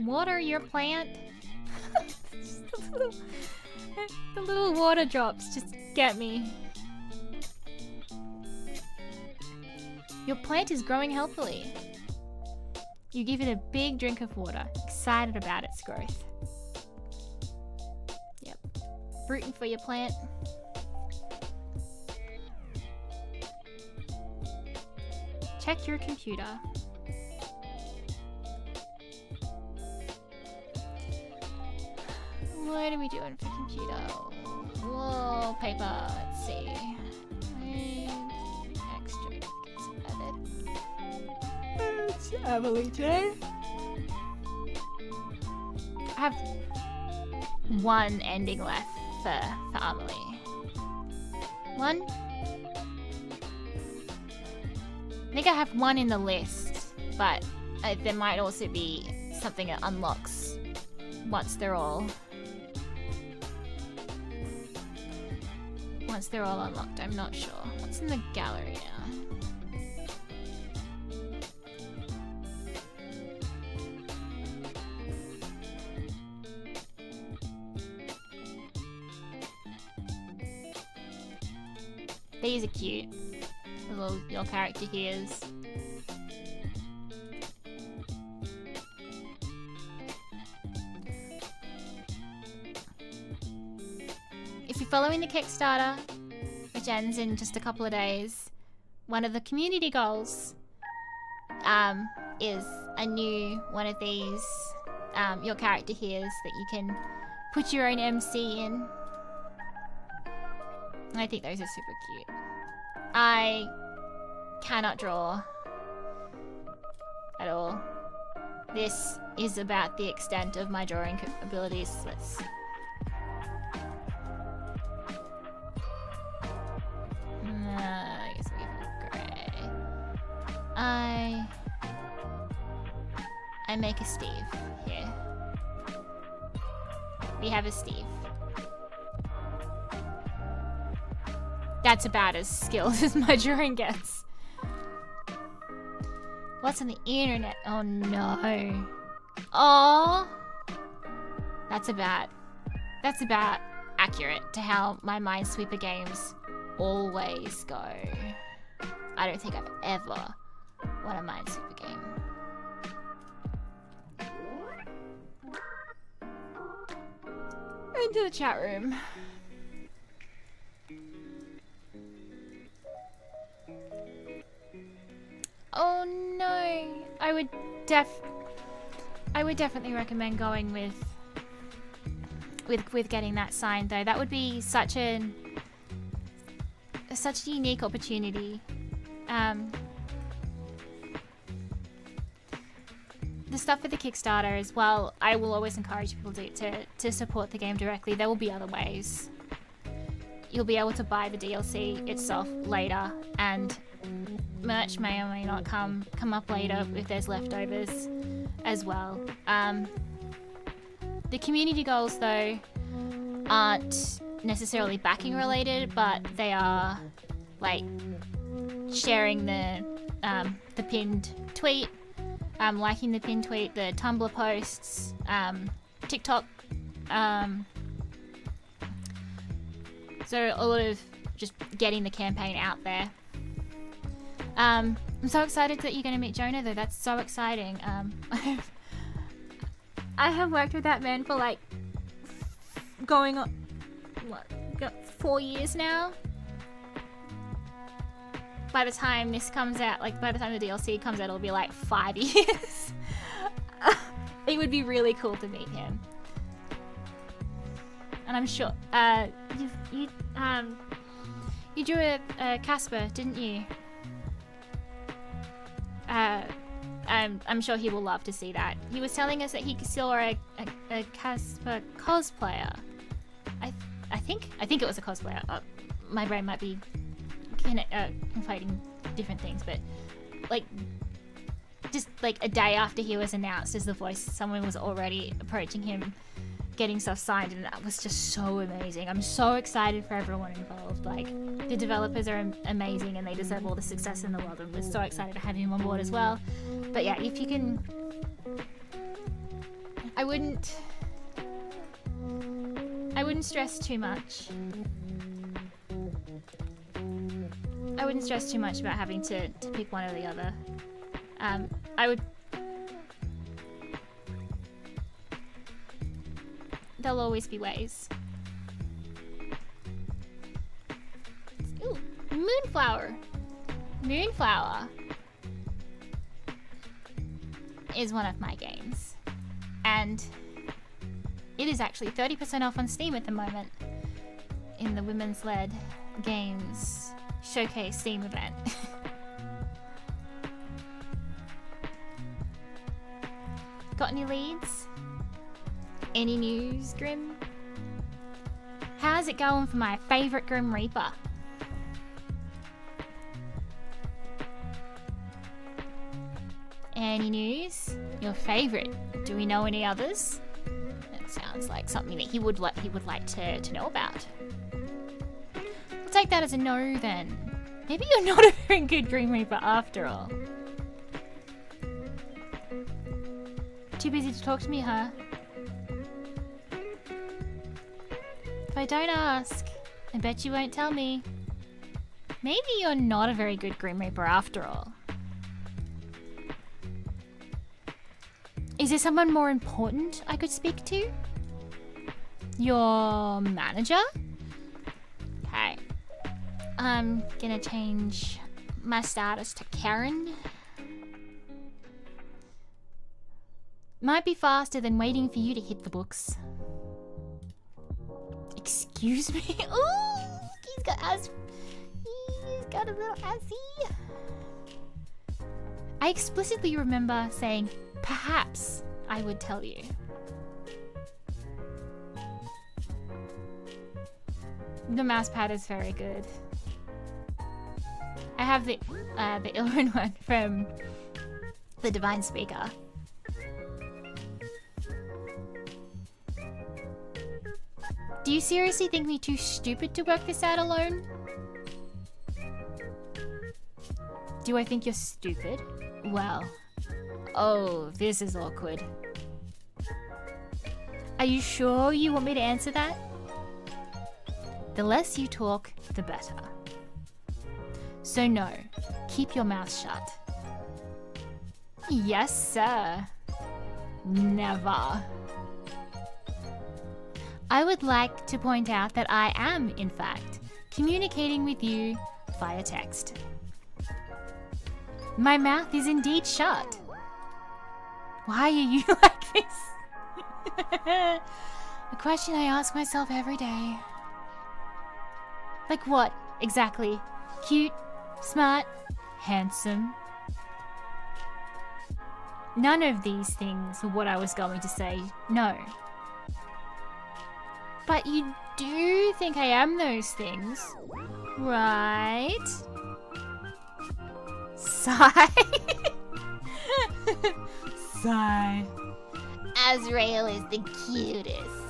Water your plant. The little water drops just get me. Your plant is growing healthily. You give it a big drink of water, excited about its growth. Yep, rooting for your plant. Check your computer. What are we doing for computer? Wallpaper, let's see. Extra gets added. It's Emily today. I have one ending left for Emily. One. I think I have one in the list, but there might also be something that unlocks once they're all unlocked. I'm not sure. What's in the gallery now? These are cute. The little your character here's. If you're following the Kickstarter, which ends in just a couple of days, one of the community goals is a new one of these your character here's that you can put your own MC in. I think those are super cute. I cannot draw at all. This is about the extent of my drawing abilities. Let's... I guess we have grey. I make a Steve here. We have a Steve. That's about as skilled as my drawing gets. What's on the internet? Oh no. Oh, that's about accurate to how my Minesweeper games always go. I don't think I've ever won a Minesweeper game. Into the chat room. Oh no! I would definitely recommend going with getting that signed though. That would be such a unique opportunity. The stuff with the Kickstarter as well, I will always encourage people to support the game directly. There will be other ways. You'll be able to buy the DLC itself later, and merch may or may not come up later if there's leftovers as well. The community goals though aren't necessarily backing related, but they are like sharing the pinned tweet, liking the pinned tweet, the Tumblr posts, TikTok. So a lot of just getting the campaign out there. I'm so excited that you're going to meet Jonah though. That's so exciting. I have worked with that man for like going on 4 years now. By the time this comes out, like by the time the DLC comes out, it'll be like 5 years. It would be really cool to meet him. And I'm sure you drew a Casper, didn't you? I'm sure he will love to see that. He was telling us that he saw a Casper cosplayer. I think it was a cosplayer. My brain might be conflating different things, but like just like a day after he was announced as the voice, someone was already approaching him, getting stuff signed, and that was just so amazing. I'm so excited for everyone involved. Like, the developers are amazing and they deserve all the success in the world, and we're so excited to have him on board as well. But yeah, if you can, I wouldn't stress too much. I wouldn't stress too much about having to pick one or the other. There'll always be ways. Ooh, Moonflower. Moonflower is one of my games. And it is actually 30% off on Steam at the moment in the Women's Led Games Showcase Steam event. Got any leads? Any news, Grim? How's it going for my favourite Grim Reaper? Any news? Your favourite. Do we know any others? That sounds like something that he would like to know about. I'll take that as a no then. Maybe you're not a very good Grim Reaper after all. Too busy to talk to me, huh? If I don't ask, I bet you won't tell me. Maybe you're not a very good Grim Reaper after all. Is there someone more important I could speak to? Your manager? Okay. I'm gonna change my status to Karen. Might be faster than waiting for you to hit the books. Excuse me? Ooh, he's got a little assy. I explicitly remember saying, perhaps I would tell you. The mouse pad is very good. I have the Ilrin one from the Divine Speaker. Do you seriously think me too stupid to work this out alone? Do I think you're stupid? Well, oh, this is awkward. Are you sure you want me to answer that? The less you talk, the better. So no, keep your mouth shut. Yes, sir. Never. I would like to point out that I am, in fact, communicating with you via text. My mouth is indeed shut. Why are you like this? A question I ask myself every day. Like what, exactly? Cute, smart, handsome? None of these things were what I was going to say, no. But you do think I am those things, right? Sigh. Sigh. Azrael is the cutest.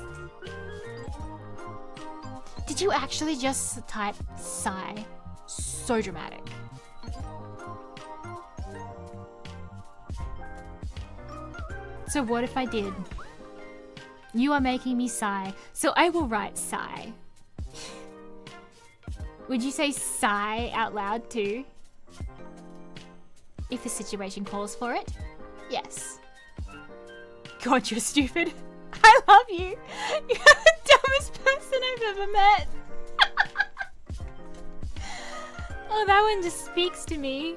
Did you actually just type sigh? So dramatic. So what if I did? You are making me sigh, so I will write sigh. Would you say sigh out loud too? If the situation calls for it? Yes. God, you're stupid. I love you. You're the dumbest person I've ever met. Oh, that one just speaks to me.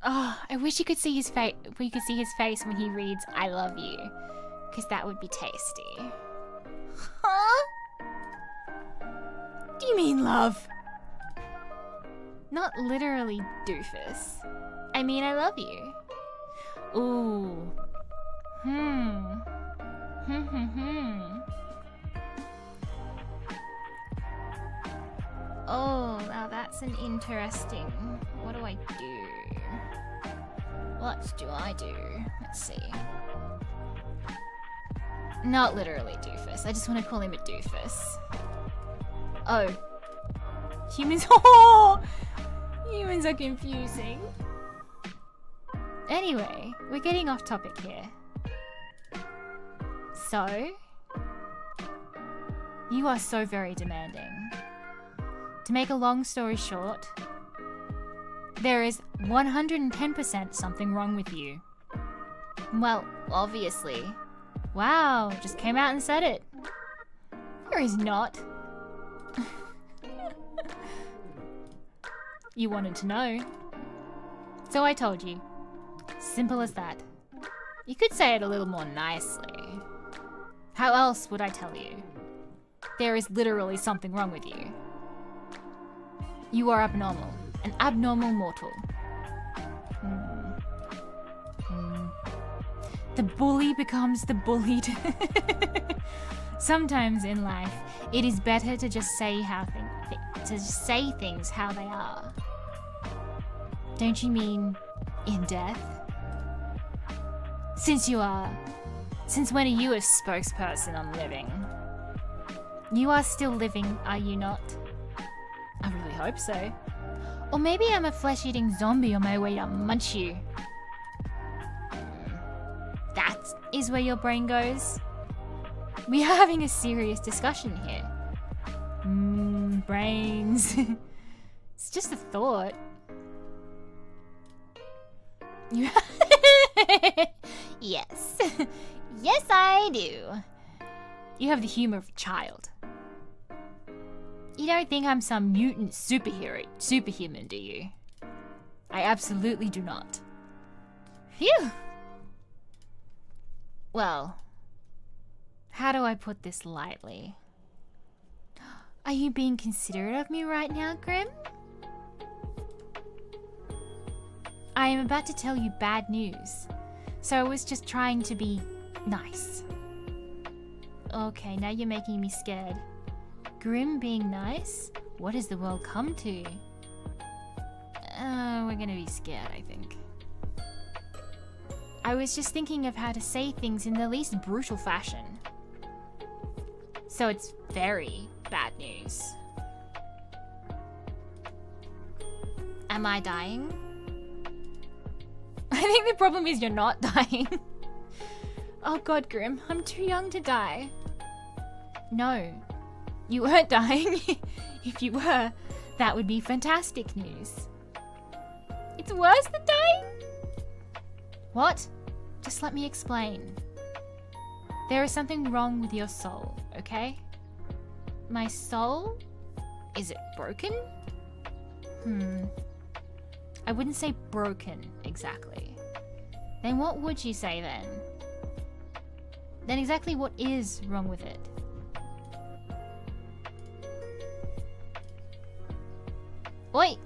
Oh, I wish you could see his face. We could see his face when he reads "I love you," because that would be tasty. Huh? Do you mean love? Not literally, doofus. I mean, I love you. Ooh. Oh, now that's an interesting. What do I do? What do I do? Let's see. Not literally doofus. I just want to call him a doofus. Oh. Humans. Oh! Humans are confusing. Anyway, we're getting off topic here. So, you are so very demanding. To make a long story short, there is 110% something wrong with you. Well, obviously. Wow, just came out and said it. There is not. You wanted to know. So I told you. Simple as that. You could say it a little more nicely. How else would I tell you? There is literally something wrong with you. You are abnormal. An abnormal mortal. The bully becomes the bullied. Sometimes in life, it is better to just say things how they are. Don't you mean in death? Since when are you a spokesperson on living? You are still living, are you not? I really hope so. Or maybe I'm a flesh-eating zombie on my way to munch you. That is where your brain goes. We are having a serious discussion here. Brains. It's just a thought. Yes. Yes, I do. You have the humor of a child. You don't think I'm some mutant superhuman, do you? I absolutely do not. Phew. Well, how do I put this lightly? Are you being considerate of me right now, Grim? I am about to tell you bad news, so I was just trying to be nice. Okay, now you're making me scared. Grim being nice? What has the world come to? We're gonna be scared, I think. I was just thinking of how to say things in the least brutal fashion. So it's very bad news. Am I dying? I think the problem is you're not dying. Oh god, Grim, I'm too young to die. No, you weren't dying. If you were, that would be fantastic news. It's worse than dying? What? Just let me explain. There is something wrong with your soul, okay? My soul? Is it broken? I wouldn't say broken, exactly. Then what would you say then? Then exactly what is wrong with it? Oi!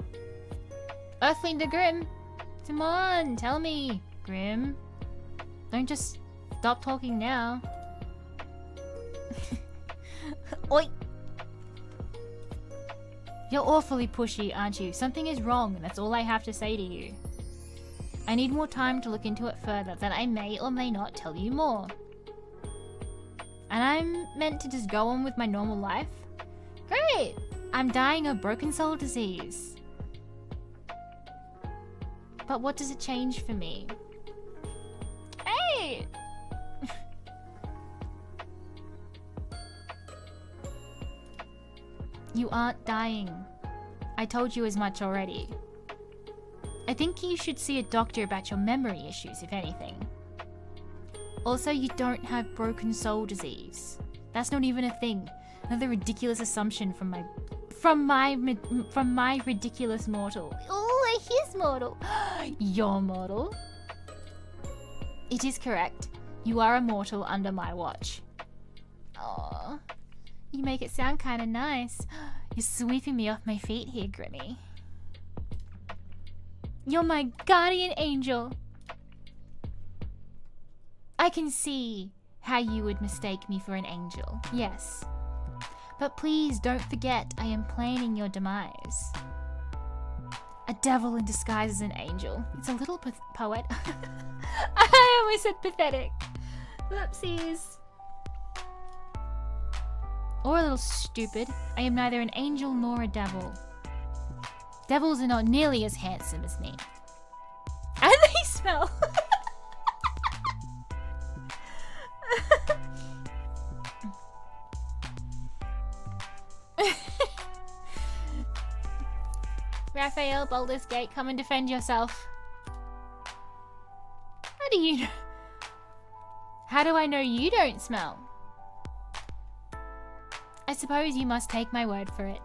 Earthling the Grim! Come on, tell me, Grim. Don't just stop talking now. Oi! You're awfully pushy, aren't you? Something is wrong, and that's all I have to say to you. I need more time to look into it further, then I may or may not tell you more. And I'm meant to just go on with my normal life? Great! I'm dying of broken soul disease. But what does it change for me? Hey! You aren't dying. I told you as much already. I think you should see a doctor about your memory issues, if anything. Also, you don't have broken soul disease. That's not even a thing. Another ridiculous assumption from my ridiculous mortal. Oh, he's mortal. You're mortal. It is correct. You are a mortal under my watch. Aww. You make it sound kind of nice. You're sweeping me off my feet here, Grimmy. You're my guardian angel. I can see how you would mistake me for an angel, yes. But please don't forget I am planning your demise. A devil in disguise as an angel. It's a little poet. I always said pathetic. Whoopsies. Or a little stupid. I am neither an angel nor a devil. Devils are not nearly as handsome as me. And they smell. Raphael, Baldur's Gate, come and defend yourself. How do you know? How do I know you don't smell? I suppose you must take my word for it.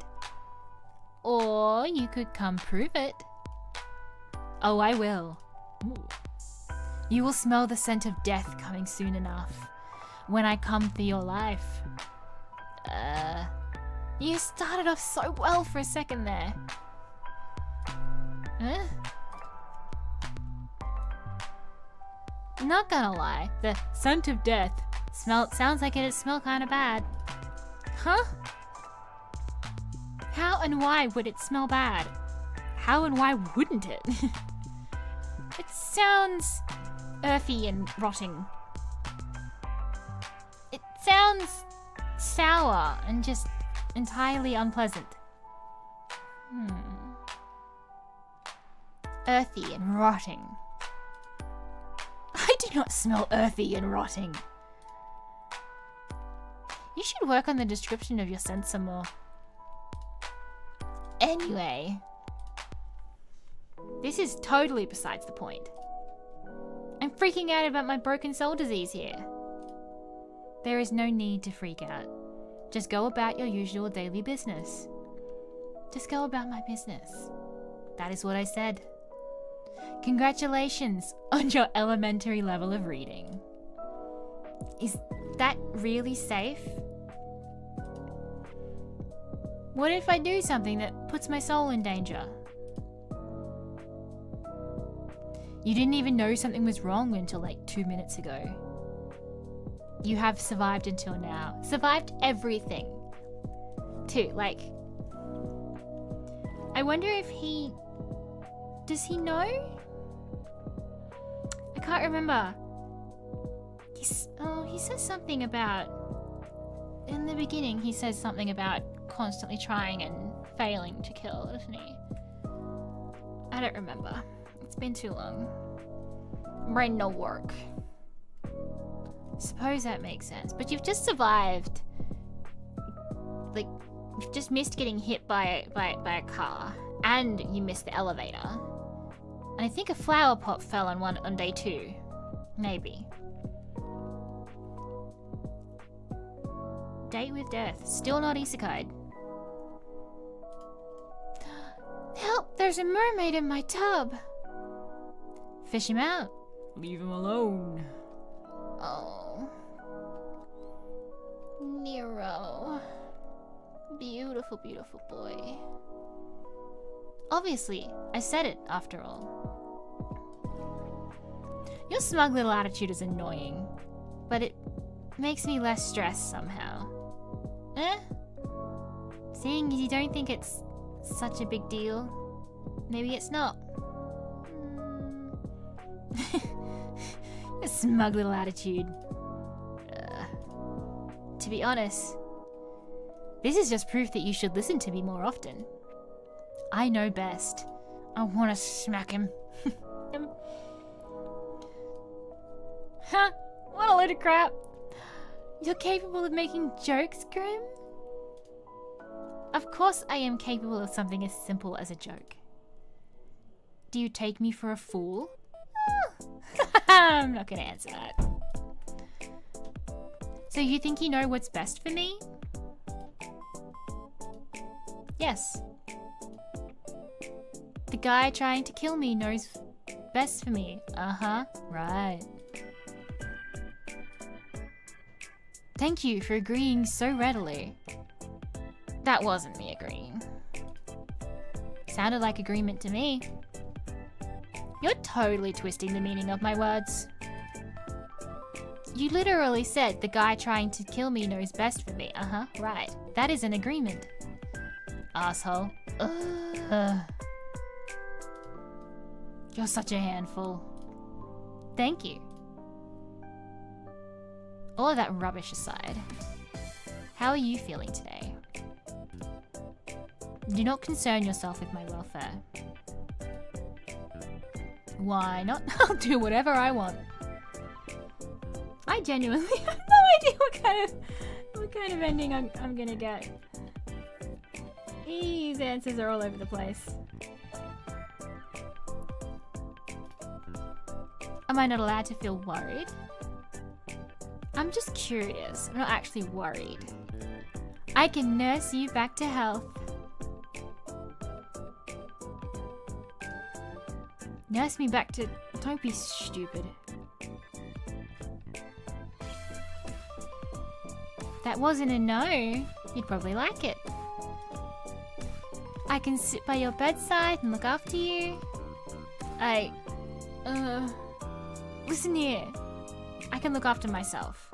Or you could come prove it. Oh, I will. Ooh. You will smell the scent of death coming soon enough. When I come for your life. You started off so well for a second there. Huh? Not gonna lie, the scent of death sounds like it'd smell kinda bad. Huh? How and why would it smell bad? How and why wouldn't it? It sounds earthy and rotting. It sounds sour and just entirely unpleasant. Earthy and rotting. I do not smell earthy and rotting. You should work on the description of your scent some more. Anyway, this is totally besides the point. I'm freaking out about my broken soul disease here. There is no need to freak out. Just go about your usual daily business. Just go about my business. That is what I said. Congratulations on your elementary level of reading. Is that really safe? What if I do something that puts my soul in danger? You didn't even know something was wrong until like 2 minutes ago. You have survived until now. Survived everything. Too, like... I wonder if he... Does he know? I can't remember. He says something about... In the beginning, he says something about constantly trying and failing to kill, doesn't he? I don't remember. It's been too long. Brain no work. Suppose that makes sense. But you've just survived. Like, you've just missed getting hit by a car. And you missed the elevator. And I think a flower pot fell on day 2. Maybe. Date with death. Still not isekai'd. Help! There's a mermaid in my tub! Fish him out. Leave him alone. Oh. Nero. Beautiful, beautiful boy. Obviously, I said it after all. Your smug little attitude is annoying, but it makes me less stressed somehow. Seeing as you don't think it's such a big deal, maybe it's not. A smug little attitude. To be honest, this is just proof that you should listen to me more often. I know best. I want to smack him. Huh? What a load of crap. You're capable of making jokes, Grim? Of course I am capable of something as simple as a joke. Do you take me for a fool? I'm not gonna answer that. So you think you know what's best for me? Yes. The guy trying to kill me knows best for me. Uh-huh, right. Thank you for agreeing so readily. That wasn't me agreeing. Sounded like agreement to me. You're totally twisting the meaning of my words. You literally said the guy trying to kill me knows best for me. Uh-huh, right. That is an agreement. Asshole. You're such a handful. Thank you. All of that rubbish aside, how are you feeling today? Do not concern yourself with my welfare. Why not? I'll do whatever I want. I genuinely have no idea what kind of ending I'm gonna get. These answers are all over the place. Am I not allowed to feel worried? I'm just curious. I'm not actually worried. I can nurse you back to health. Nurse me back to... Don't be stupid. That wasn't a no. You'd probably like it. I can sit by your bedside and look after you. Listen here. I can look after myself.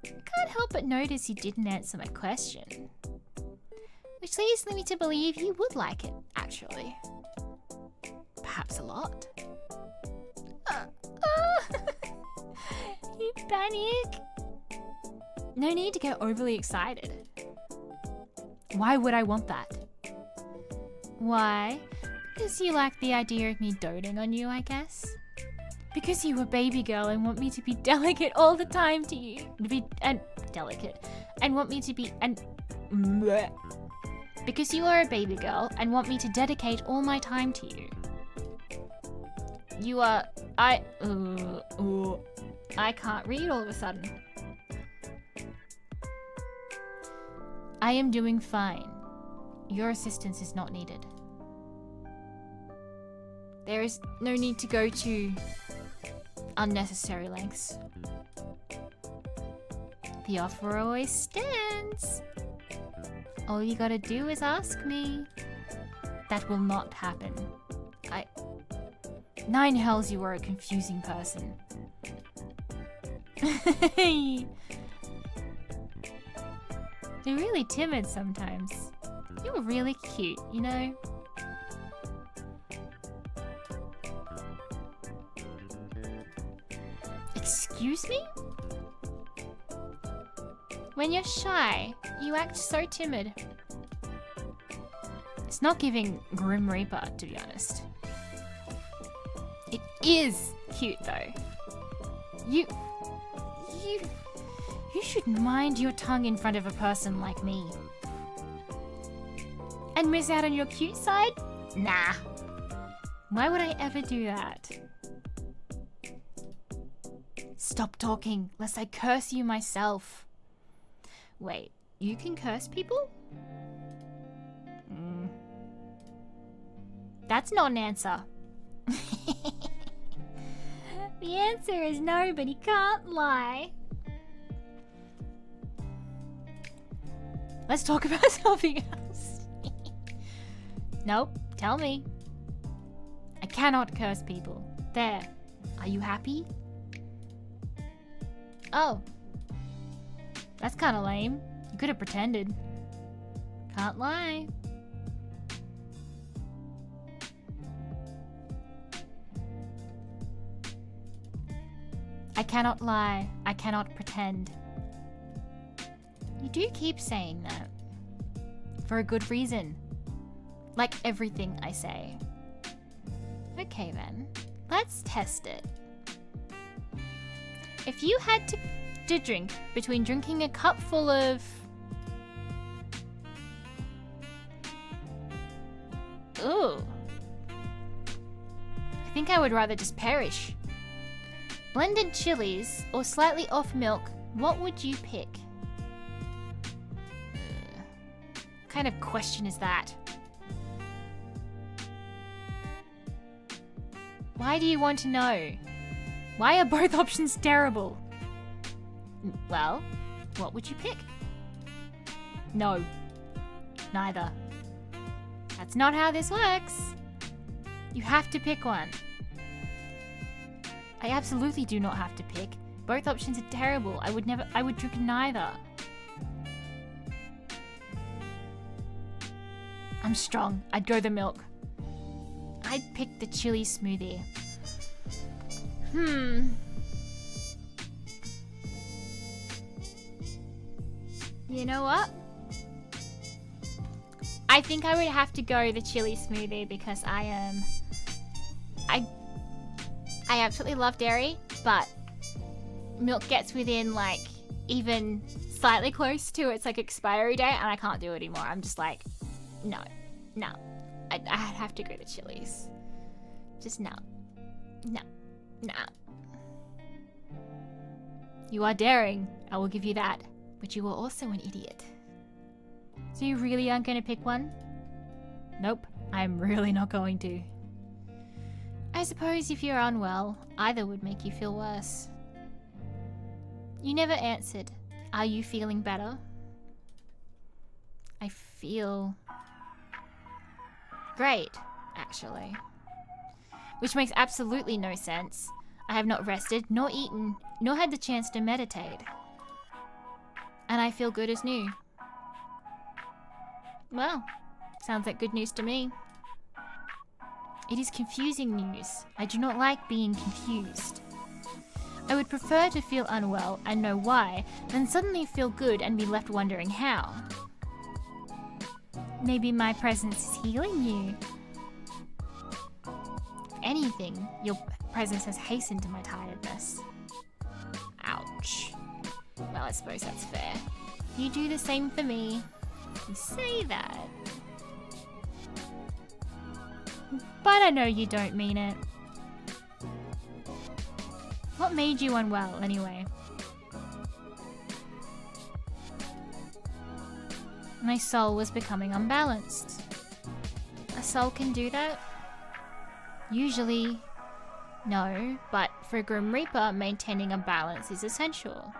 Can't help but notice you didn't answer my question. Which leads me to believe you would like it, actually. Perhaps a lot. You panic. No need to get overly excited. Why would I want that? Why? Because you like the idea of me doting on you, I guess. Because you a baby girl and want me to be delicate all the time to you. Delicate. And want me to be bleh. Because you are a baby girl and want me to dedicate all my time to you. You are... I can't read all of a sudden. I am doing fine. Your assistance is not needed. There is no need to go to unnecessary lengths. The offer always stands. All you gotta do is ask me. That will not happen. Nine hells, you are a confusing person. You're really timid sometimes. You're really cute, you know? Excuse me? When you're shy, you act so timid. It's not giving Grim Reaper, to be honest. It is cute, though. You should mind your tongue in front of a person like me. And miss out on your cute side? Nah. Why would I ever do that? Stop talking, lest I curse you myself. Wait, you can curse people? That's not an answer. The answer is no, but he can't lie. Let's talk about something else. Nope, tell me. I cannot curse people. There. Are you happy? Oh. That's kind of lame. You could have pretended. Can't lie. I cannot lie. I cannot pretend. You do keep saying that. For a good reason. Like everything I say. Okay then. Let's test it. If you had to drink between drinking a cup full of... Ooh. I think I would rather just perish. Blended chilies or slightly off milk, what would you pick? What kind of question is that? Why do you want to know? Why are both options terrible? Well, what would you pick? No. Neither. That's not how this works. You have to pick one. I absolutely do not have to pick. Both options are terrible. I would drink neither. I'm strong. I'd go the milk. I'd pick the chili smoothie. You know what? I think I would have to go the chili smoothie because I absolutely love dairy, but milk gets within like even slightly close to its like expiry date and I can't do it anymore. I'm just like, no. I'd have to go the chilies. Just no. You are daring, I will give you that, but you are also an idiot. So you really aren't going to pick one? Nope, I'm really not going to. I suppose if you're unwell, either would make you feel worse. You never answered. Are you feeling better? I feel... great, actually. Which makes absolutely no sense. I have not rested, nor eaten, nor had the chance to meditate. And I feel good as new. Well, sounds like good news to me. It is confusing news. I do not like being confused. I would prefer to feel unwell and know why, than suddenly feel good and be left wondering how. Maybe my presence is healing you. If anything, your presence has hastened my tiredness. Ouch. Well, I suppose that's fair. You do the same for me. You say that. But I know you don't mean it. What made you unwell, anyway? My soul was becoming unbalanced. A soul can do that? Usually, no, but for a Grim Reaper, maintaining a balance is essential.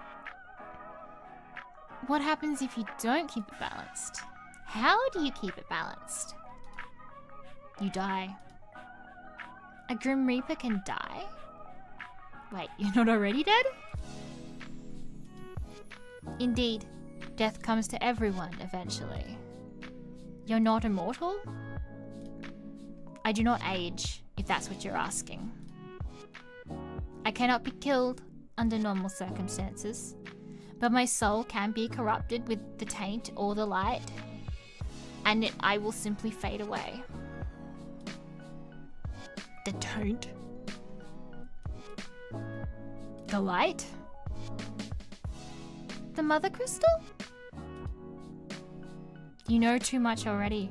What happens if you don't keep it balanced? How do you keep it balanced? You die. A Grim Reaper can die? Wait, you're not already dead? Indeed, death comes to everyone eventually. You're not immortal? I do not age, if that's what you're asking. I cannot be killed under normal circumstances, but my soul can be corrupted with the taint or the light, and I will simply fade away. The taint? The light? The mother crystal? You know too much already.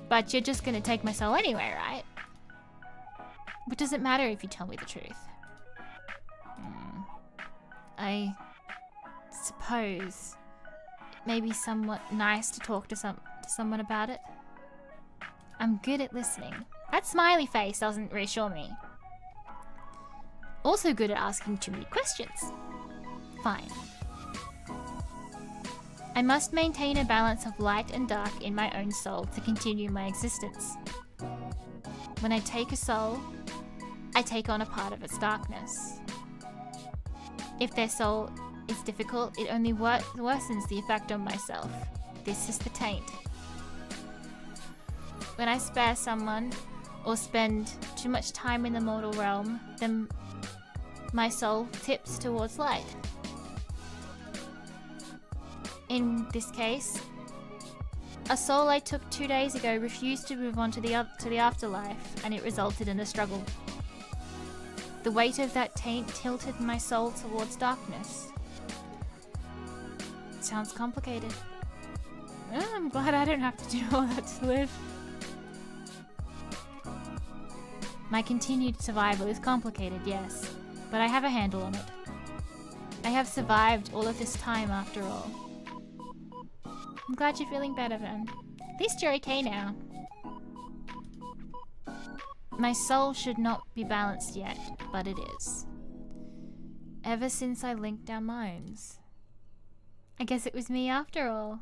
But you're just gonna take my soul anyway, right? But does it matter if you tell me the truth? I suppose it may be somewhat nice to talk to someone about it. I'm good at listening. That smiley face doesn't reassure me. Also good at asking too many questions. Fine. I must maintain a balance of light and dark in my own soul to continue my existence. When I take a soul, I take on a part of its darkness. If their soul is difficult, it only worsens the effect on myself. This is the taint. When I spare someone, or spend too much time in the mortal realm, then my soul tips towards light. In this case, a soul I took 2 days ago refused to move on to the afterlife, and it resulted in a struggle. The weight of that taint tilted my soul towards darkness. Sounds complicated. Oh, I'm glad I don't have to do all that to live. My continued survival is complicated, yes, but I have a handle on it. I have survived all of this time after all. I'm glad you're feeling better then. At least you're okay now. My soul should not be balanced yet, but it is. Ever since I linked our minds. I guess it was me after all.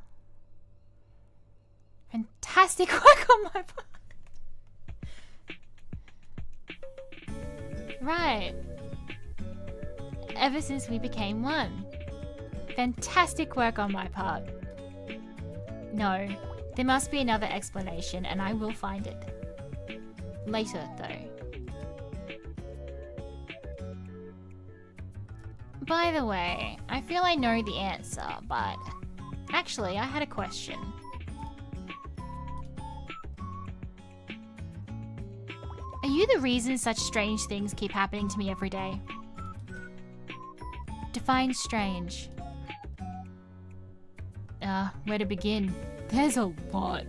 Fantastic work on my part. Right. Ever since we became one. Fantastic work on my part. No, there must be another explanation, and I will find it. Later, though. By the way, I feel I know the answer, but actually, I had a question. Are you the reason such strange things keep happening to me every day? Define strange. Where to begin? There's a lot.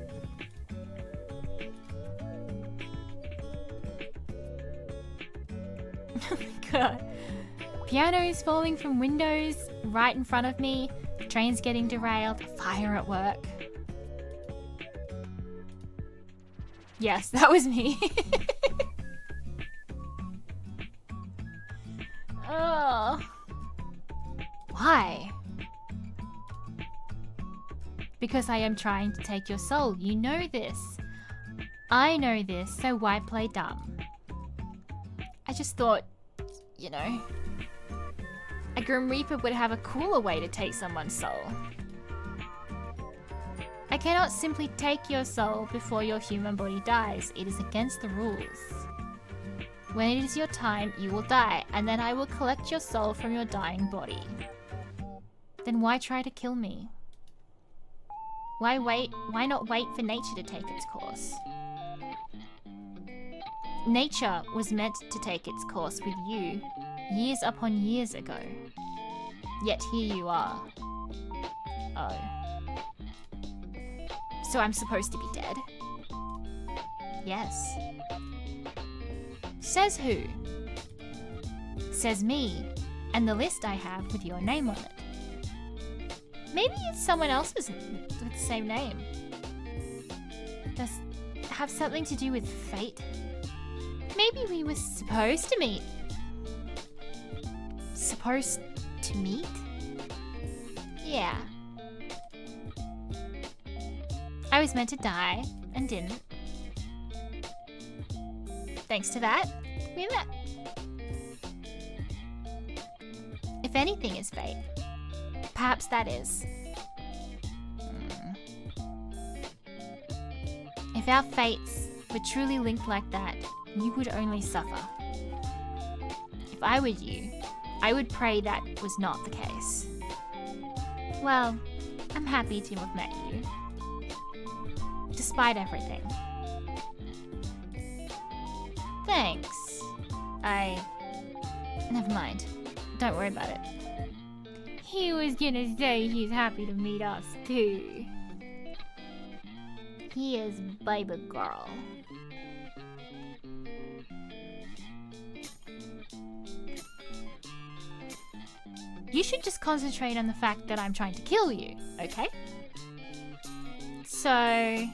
Oh my god. Pianos falling from windows right in front of me, trains getting derailed, fire at work. Yes, that was me. Oh. Why? Because I am trying to take your soul. You know this. I know this, so why play dumb? I just thought, you know, a Grim Reaper would have a cooler way to take someone's soul. I cannot simply take your soul before your human body dies. It is against the rules. When it is your time, you will die, and then I will collect your soul from your dying body. Then why try to kill me? Why wait? Why not wait for nature to take its course? Nature was meant to take its course with you years upon years ago. Yet here you are. Oh. So I'm supposed to be dead? Yes. Says who? Says me, and the list I have with your name on it. Maybe it's someone else's with the same name. Does it have something to do with fate? Maybe we were supposed to meet. Supposed to meet? Yeah. I was meant to die, and didn't. Thanks to that, we met. If anything is fate, perhaps that is. If our fates were truly linked like that, you would only suffer. If I were you, I would pray that was not the case. Well, I'm happy to have met you. Despite everything. Thanks. Never mind. Don't worry about it. He was gonna say he's happy to meet us too. He is baby girl. You should just concentrate on the fact that I'm trying to kill you, okay? So...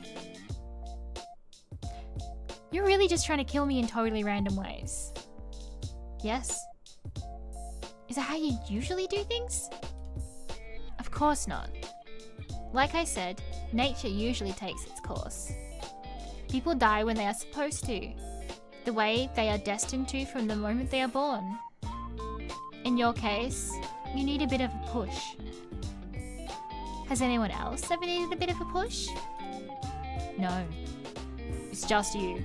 You're really just trying to kill me in totally random ways. Yes? Is that how you usually do things? Of course not. Like I said, nature usually takes its course. People die when they are supposed to. The way they are destined to from the moment they are born. In your case, you need a bit of a push. Has anyone else ever needed a bit of a push? No. It's just you.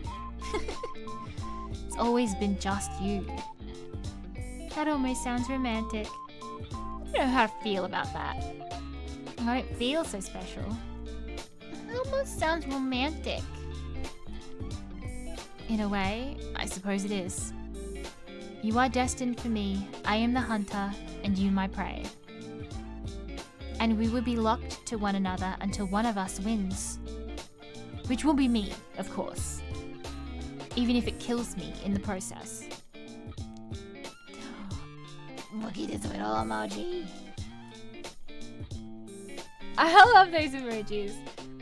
It's always been just you. That almost sounds romantic. I don't know how to feel about that. I don't feel so special. It almost sounds romantic. In a way, I suppose it is. You are destined for me, I am the hunter, and you my prey. And we will be locked to one another until one of us wins. Which will be me, of course. Even if it kills me in the process. Look at this little emoji. I love those emojis.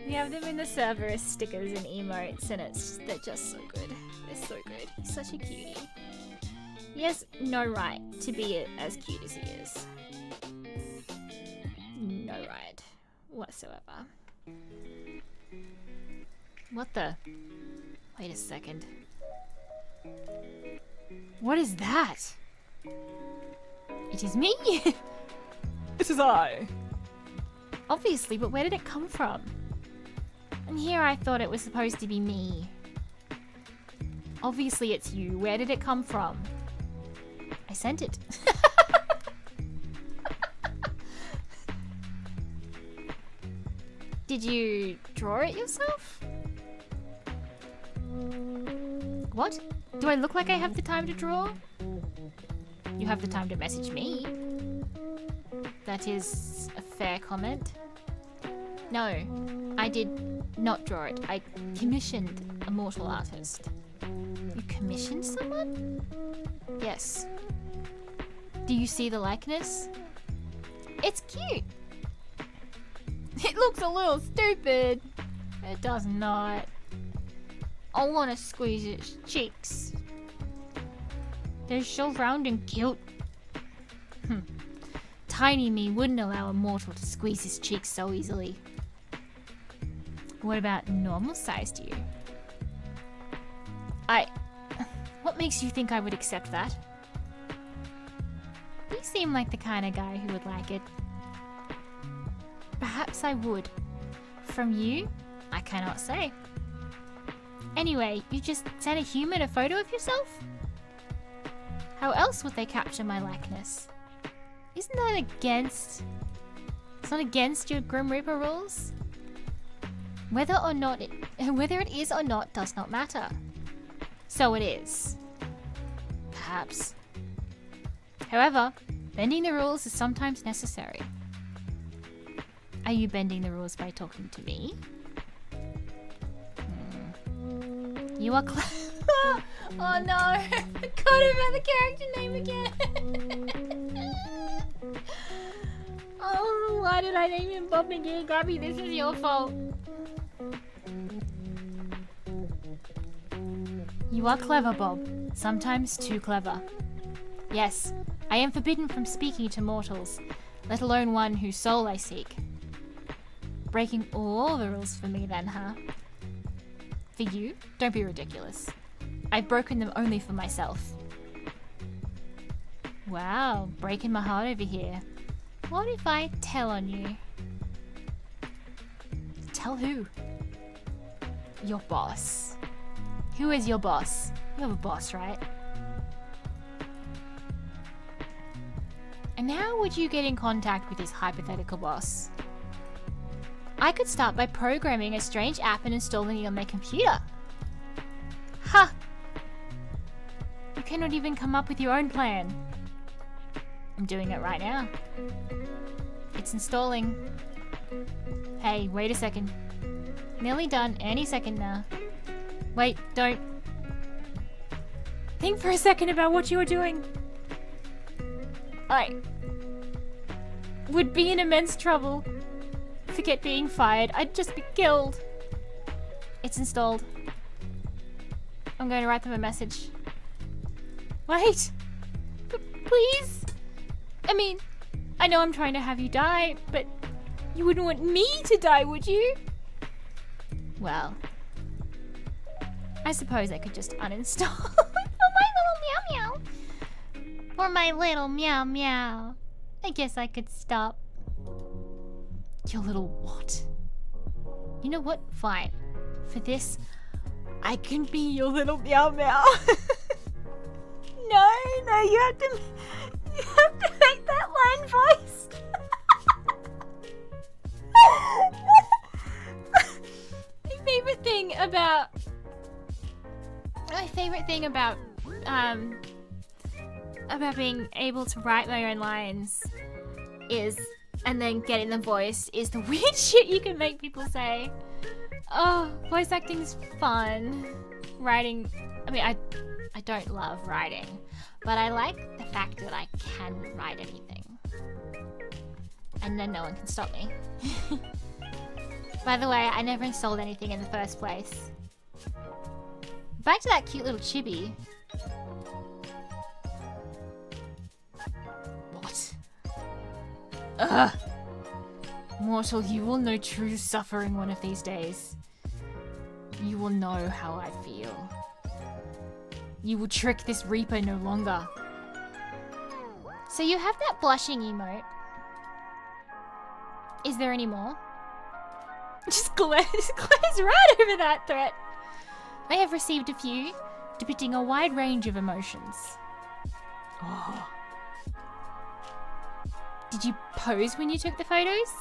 We have them in the server as stickers and emotes, and they're just so good. They're so good. He's such a cutie. He has no right to be as cute as he is. No right whatsoever. What the? Wait a second. What is that? It is me! It is I. Obviously, but where did it come from? And here I thought it was supposed to be me. Obviously it's you. Where did it come from? I sent it. Did you draw it yourself? What? Do I look like I have the time to draw? You have the time to message me. That is a fair comment. No, I did not draw it. I commissioned a mortal artist. You commissioned someone? Yes. Do you see the likeness? It's cute. It looks a little stupid. It does not. I want to squeeze its cheeks. They're so round and cute. Tiny me wouldn't allow a mortal to squeeze his cheeks so easily. What about normal sized you? What makes you think I would accept that? You seem like the kind of guy who would like it. Perhaps I would. from you? I cannot say. Anyway, you just sent a human a photo of yourself? How else would they capture my likeness? Isn't that against... It's not against your Grim Reaper rules? Whether it is or not does not matter. So it is. Perhaps. However, bending the rules is sometimes necessary. Are you bending the rules by talking to me? You are oh no! I forgot about the character name again! Oh, why did I name him Bob McGee? Gabby, this is your fault. You are clever, Bob. Sometimes too clever. Yes, I am forbidden from speaking to mortals, let alone one whose soul I seek. Breaking all the rules for me then, huh? For you? Don't be ridiculous. I've broken them only for myself. Wow, breaking my heart over here. What if I tell on you? Tell who? Your boss. Who is your boss? You have a boss, right? And how would you get in contact with this hypothetical boss? I could start by programming a strange app and installing it on their computer. Ha! You cannot even come up with your own plan. I'm doing it right now. It's installing. Hey, wait a second. Nearly done any second now. Wait, don't. Think for a second about what you are doing. I would be in immense trouble. Forget being fired. I'd just be killed. It's installed. I'm going to write them a message. Wait. Please. I mean, I know I'm trying to have you die, but you wouldn't want me to die, would you? Well, I suppose I could just uninstall. Oh, my little meow meow. For my little meow meow. I guess I could stop. Your little what? You know what? Fine. For this, I can be your little meow meow. No, you have to make that line voice. My favorite thing about being able to write my own lines is, and then getting them voiced, is the weird shit you can make people say. Oh, voice acting's fun. Writing, I mean, I don't love writing, but I like the fact that I can write anything. And then no one can stop me. By the way, I never installed anything in the first place. Back to that cute little chibi. What? Ugh! Mortal, you will know true suffering one of these days. You will know how I feel. You will trick this Reaper no longer. So you have that blushing emote. Is there any more? Just glaze right over that threat. I have received a few, depicting a wide range of emotions. Oh. Did you pose when you took the photos?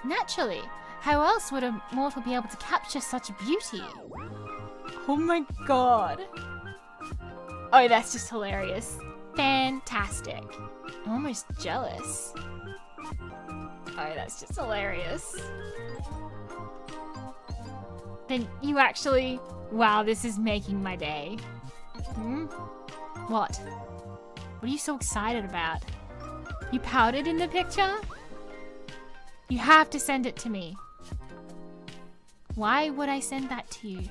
Naturally. How else would a mortal be able to capture such beauty? Oh my god. Oh, that's just hilarious. Fantastic. I'm almost jealous. Oh, that's just hilarious. Then you actually... Wow, this is making my day. Hmm? What? What are you so excited about? You pouted in the picture? You have to send it to me. Why would I send that to you?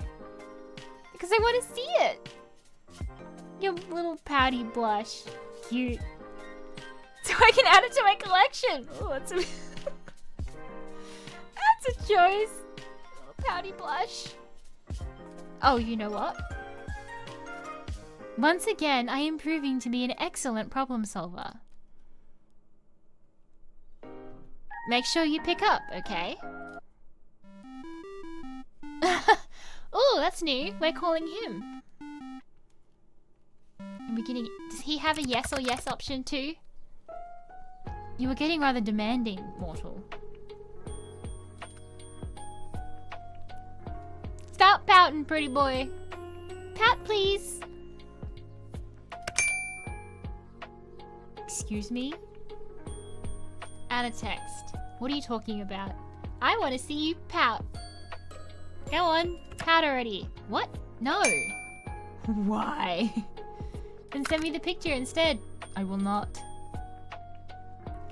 Because I want to see it. Your little pouty blush. Cute. So I can add it to my collection. Oh, that's a... that's a choice. Little pouty blush. Oh, you know what? Once again, I am proving to be an excellent problem solver. Make sure you pick up, okay? Oh, that's new. We're calling him. I'm beginning. Does he have a yes or yes option too? You were getting rather demanding, mortal. Stop pouting, pretty boy. Pout, please. Excuse me? Add a text. What are you talking about? I want to see you pout. Go on, pout already. What? No. Why? Then send me the picture instead. I will not.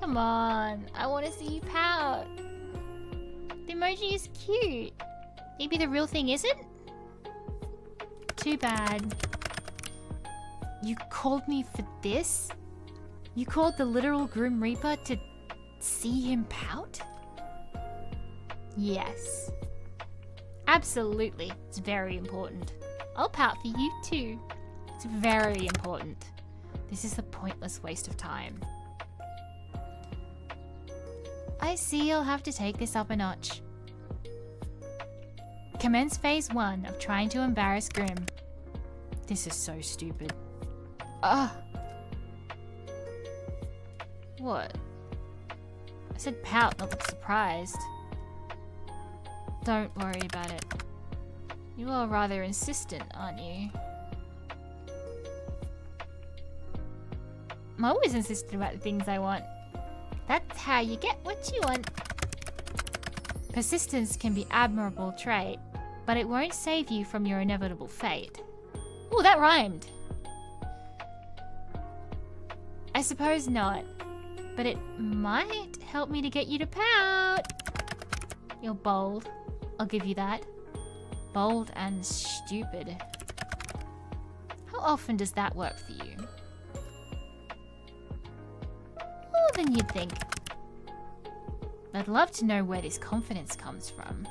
Come on, I want to see you pout. The emoji is cute. Maybe the real thing isn't? Too bad. You called me for this? You called the literal Grim Reaper to see him pout? Yes. Absolutely. It's very important. I'll pout for you too. It's very important. This is a pointless waste of time. I see I'll have to take this up a notch. Commence phase 1 of trying to embarrass Grim. This is so stupid. Ugh. What? I said pout, not look surprised. Don't worry about it. You are rather insistent, aren't you? I'm always insistent about the things I want. That's how you get what you want. Persistence can be an admirable trait, but it won't save you from your inevitable fate. Oh, that rhymed. I suppose not, but it might help me to get you to pout. You're bold. I'll give you that. Bold and stupid. How often does that work for you? More than you'd think. I'd love to know where this confidence comes from.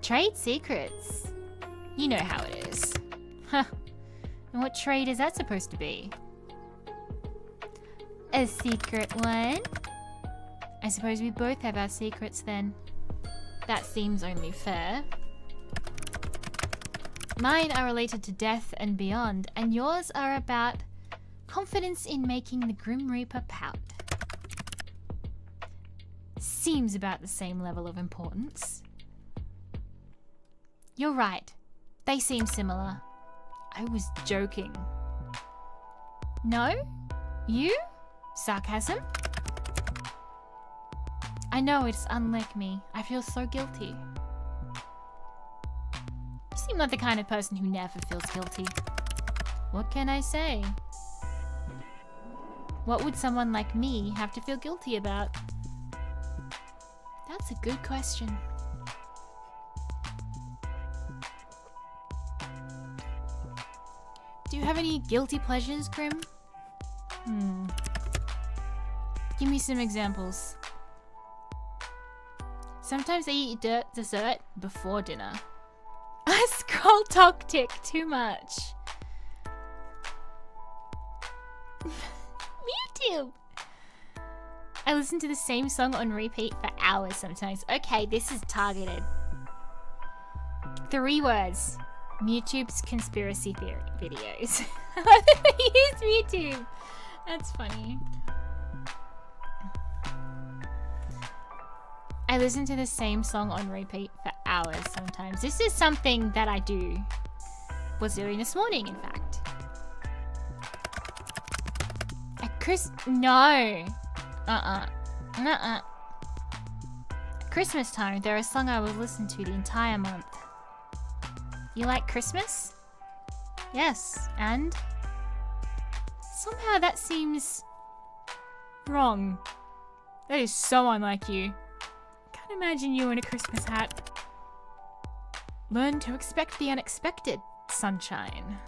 Trade secrets. You know how it is. Huh. And what trade is that supposed to be? A secret one? I suppose we both have our secrets then. That seems only fair. Mine are related to death and beyond, and yours are about confidence in making the Grim Reaper pout. Seems about the same level of importance. You're right. They seem similar. I was joking. No? You? Sarcasm? I know it's unlike me. I feel so guilty. You seem like the kind of person who never feels guilty. What can I say? What would someone like me have to feel guilty about? That's a good question. Do you have any guilty pleasures, Grim? Give me some examples. Sometimes I eat dessert before dinner. I scroll TikTok too much. YouTube. I listen to the same song on repeat for hours sometimes. Okay, this is targeted. 3 words. YouTube's conspiracy theory videos. Use YouTube. That's funny. I listen to the same song on repeat for hours sometimes. This is something that I was doing this morning, in fact. No. At Christmas time, there is a song I would listen to the entire month. You like Christmas? Yes, and? Somehow that seems wrong. That is so unlike you. Can't imagine you in a Christmas hat. Learn to expect the unexpected, sunshine.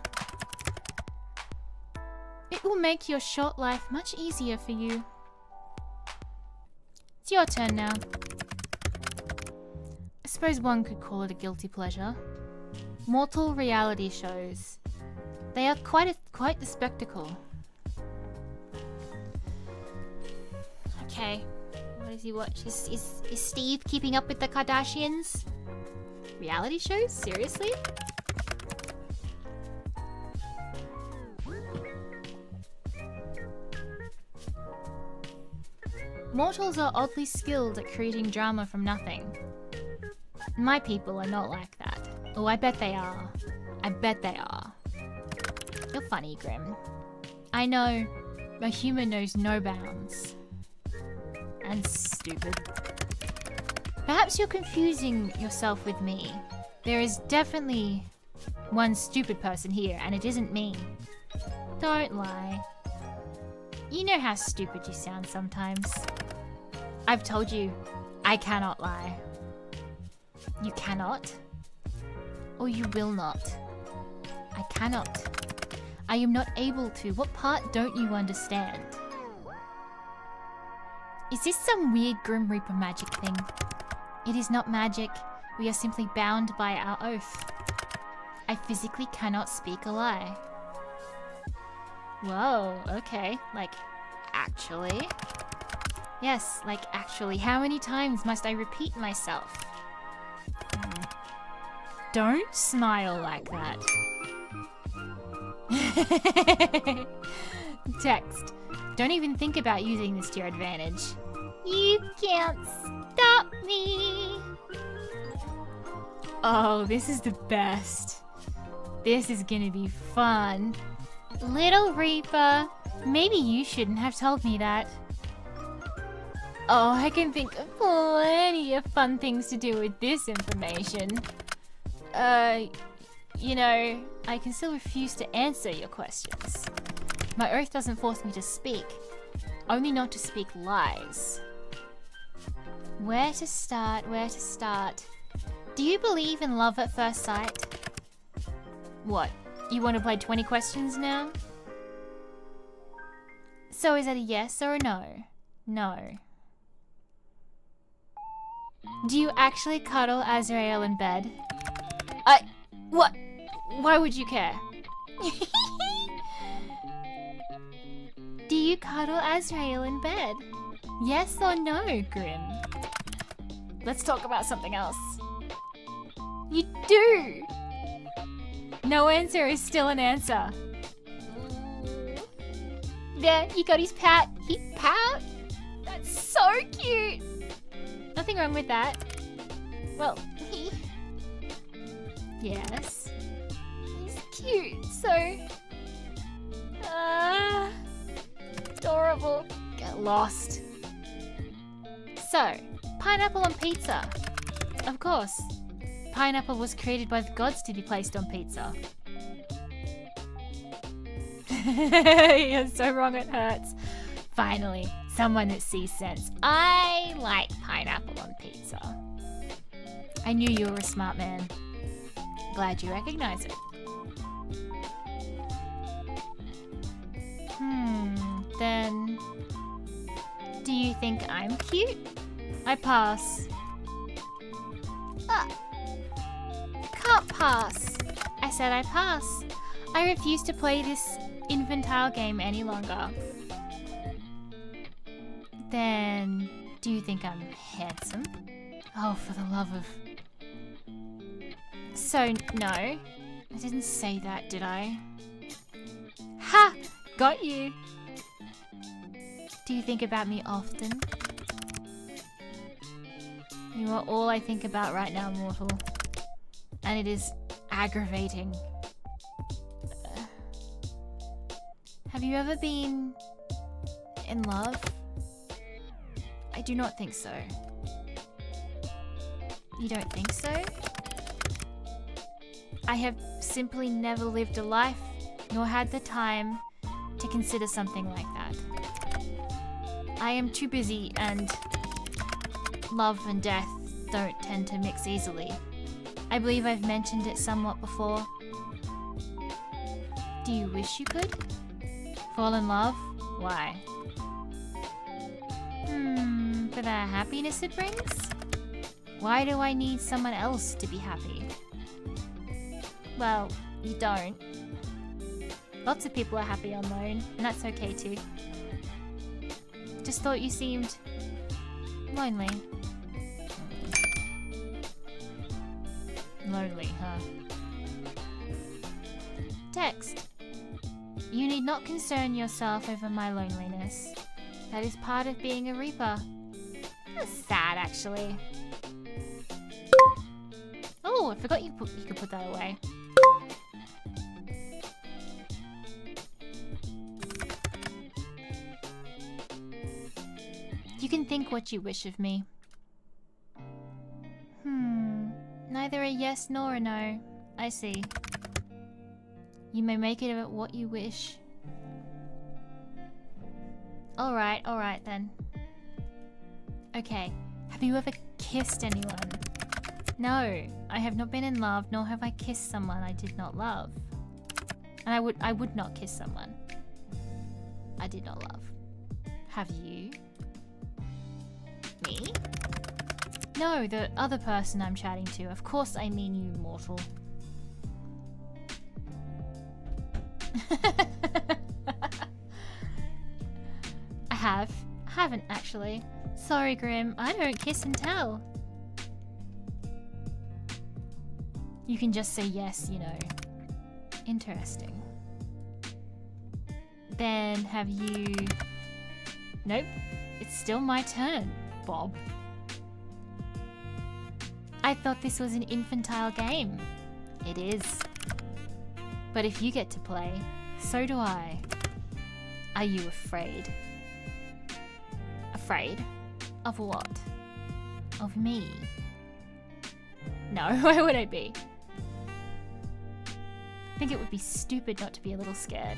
It will make your short life much easier for you. It's your turn now. I suppose one could call it a guilty pleasure. Mortal reality shows. They are quite the spectacle. Okay, what does he watch? Is Steve keeping up with the Kardashians? Reality shows? Seriously? Mortals are oddly skilled at creating drama from nothing. My people are not like that. Oh, I bet they are. I bet they are. You're funny, Grim. I know. My humor knows no bounds. And stupid. Perhaps you're confusing yourself with me. There is definitely one stupid person here, and it isn't me. Don't lie. You know how stupid you sound sometimes. I've told you, I cannot lie. You cannot? Or you will not? I cannot. I am not able to. What part don't you understand? Is this some weird Grim Reaper magic thing? It is not magic. We are simply bound by our oath. I physically cannot speak a lie. Whoa, okay. Like, actually? Yes, like actually. How many times must I repeat myself? Don't smile like that. Text. Don't even think about using this to your advantage. You can't stop me. Oh, this is the best. This is gonna be fun. Little Reaper. Maybe you shouldn't have told me that. Oh, I can think of plenty of fun things to do with this information. You know, I can still refuse to answer your questions. My oath doesn't force me to speak, only not to speak lies. Where to start? Where to start? Do you believe in love at first sight? What? You want to play 20 questions now? So is that a yes or a no? No. Do you actually cuddle Azrael in bed? What? Why would you care? Do you cuddle Azrael in bed? Yes or no, Grim? Let's talk about something else. You do! No answer is still an answer. There, he got his pat. He pat? That's so cute! Nothing wrong with that. Well, yes. He's cute, so... adorable. Get lost. So, pineapple on pizza. Of course. Pineapple was created by the gods to be placed on pizza. You're so wrong, it hurts. Finally, someone that sees sense. I like pineapple on pizza. I knew you were a smart man. Glad you recognize it. Then... do you think I'm cute? I pass. Can't pass. I said I pass. I refuse to play this infantile game any longer. Then, do you think I'm handsome? Oh, for the love of... So, no. I didn't say that, did I? Ha! Got you! Do you think about me often? You are all I think about right now, mortal. And it is aggravating. Have you ever been in love? I do not think so. You don't think so? I have simply never lived a life, nor had the time to consider something like that. I am too busy, and love and death don't tend to mix easily. I believe I've mentioned it somewhat before. Do you wish you could? Fall in love? Why? For the happiness it brings? Why do I need someone else to be happy? Well, you don't. Lots of people are happy on their own, and that's okay too. Just thought you seemed lonely. Lonely, huh? Text. You need not concern yourself over my loneliness. That is part of being a Reaper. That's sad, actually. Oh, I forgot you could put that away. You can think what you wish of me. Neither a yes nor a no. I see. You may make it of it what you wish. Alright then. Okay, have you ever kissed anyone? No, I have not been in love, nor have I kissed someone I did not love. And I would not kiss someone I did not love. Have you? Me? No, the other person I'm chatting to. Of course I mean you, mortal. I haven't actually. Sorry, Grim, I don't kiss and tell. You can just say yes, you know. Interesting. Then have you... Nope, it's still my turn, Bob. I thought this was an infantile game. It is. But if you get to play, so do I. Are you afraid? Afraid? Of what? Of me? No, why would I be? I think it would be stupid not to be a little scared.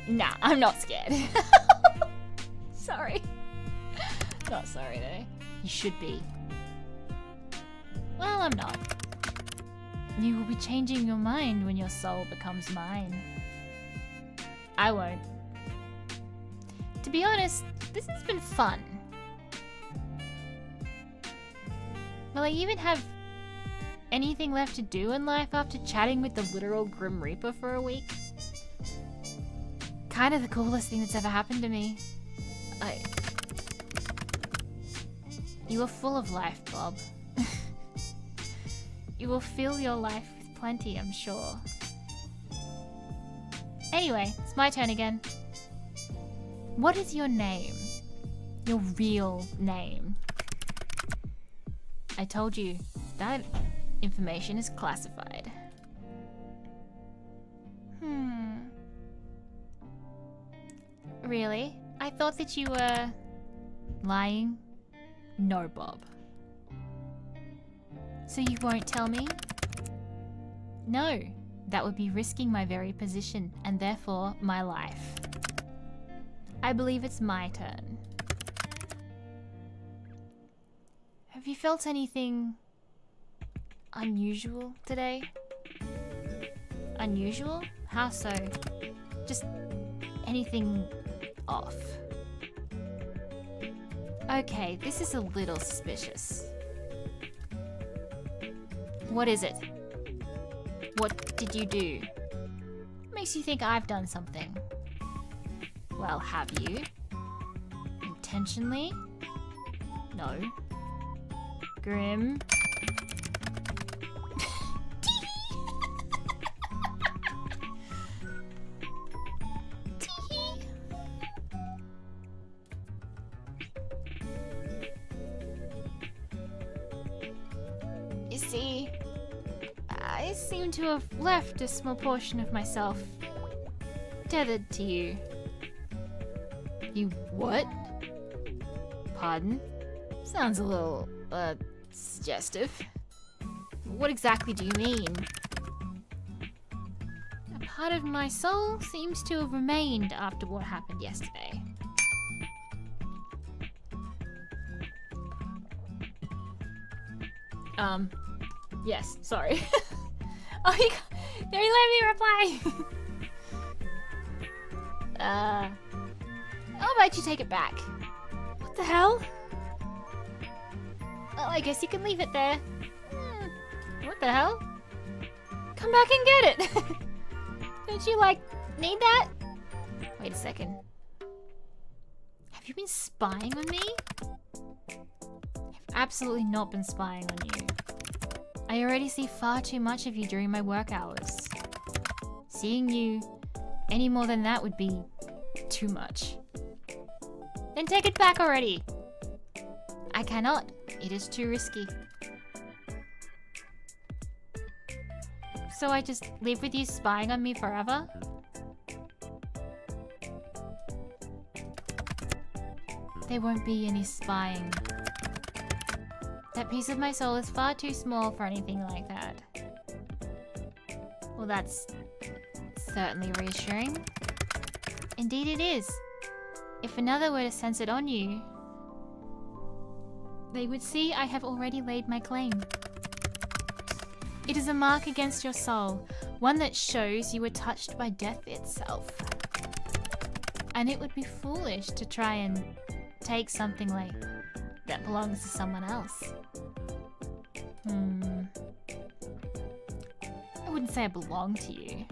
Nah, I'm not scared. Sorry. Not sorry though. You should be. Well, I'm not. You will be changing your mind when your soul becomes mine. I won't. To be honest, this has been fun. Will I even have anything left to do in life after chatting with the literal Grim Reaper for a week? Kind of the coolest thing that's ever happened to me. You are full of life, Bob. You will fill your life with plenty, I'm sure. Anyway, it's my turn again. What is your name? Your real name? I told you, that information is classified. Really? I thought that you were... lying? No, Bob. So you won't tell me? No, that would be risking my very position, and therefore my life. I believe it's my turn. Have you felt anything unusual today? Unusual? How so? Just anything off. Okay, this is a little suspicious. What is it? What did you do? Makes you think I've done something. Well, have you? Intentionally? No. Grim? You see, I seem to have left a small portion of myself tethered to you. You what? Pardon? Sounds a little, suggestive. What exactly do you mean? A part of my soul seems to have remained after what happened yesterday. Yes, sorry. Oh, you let me reply! How about you take it back? What the hell? Well, I guess you can leave it there. What the hell? Come back and get it! Don't you, need that? Wait a second. Have you been spying on me? I've absolutely not been spying on you. I already see far too much of you during my work hours. Seeing you any more than that would be too much. Then take it back already. I cannot. It is too risky. So I just live with you spying on me forever? There won't be any spying. That piece of my soul is far too small for anything like that. Well, that's certainly reassuring. Indeed it is. If another were to sense it on you, they would see I have already laid my claim. It is a mark against your soul, one that shows you were touched by death itself. And it would be foolish to try and take something like that belongs to someone else. I wouldn't say I belong to you.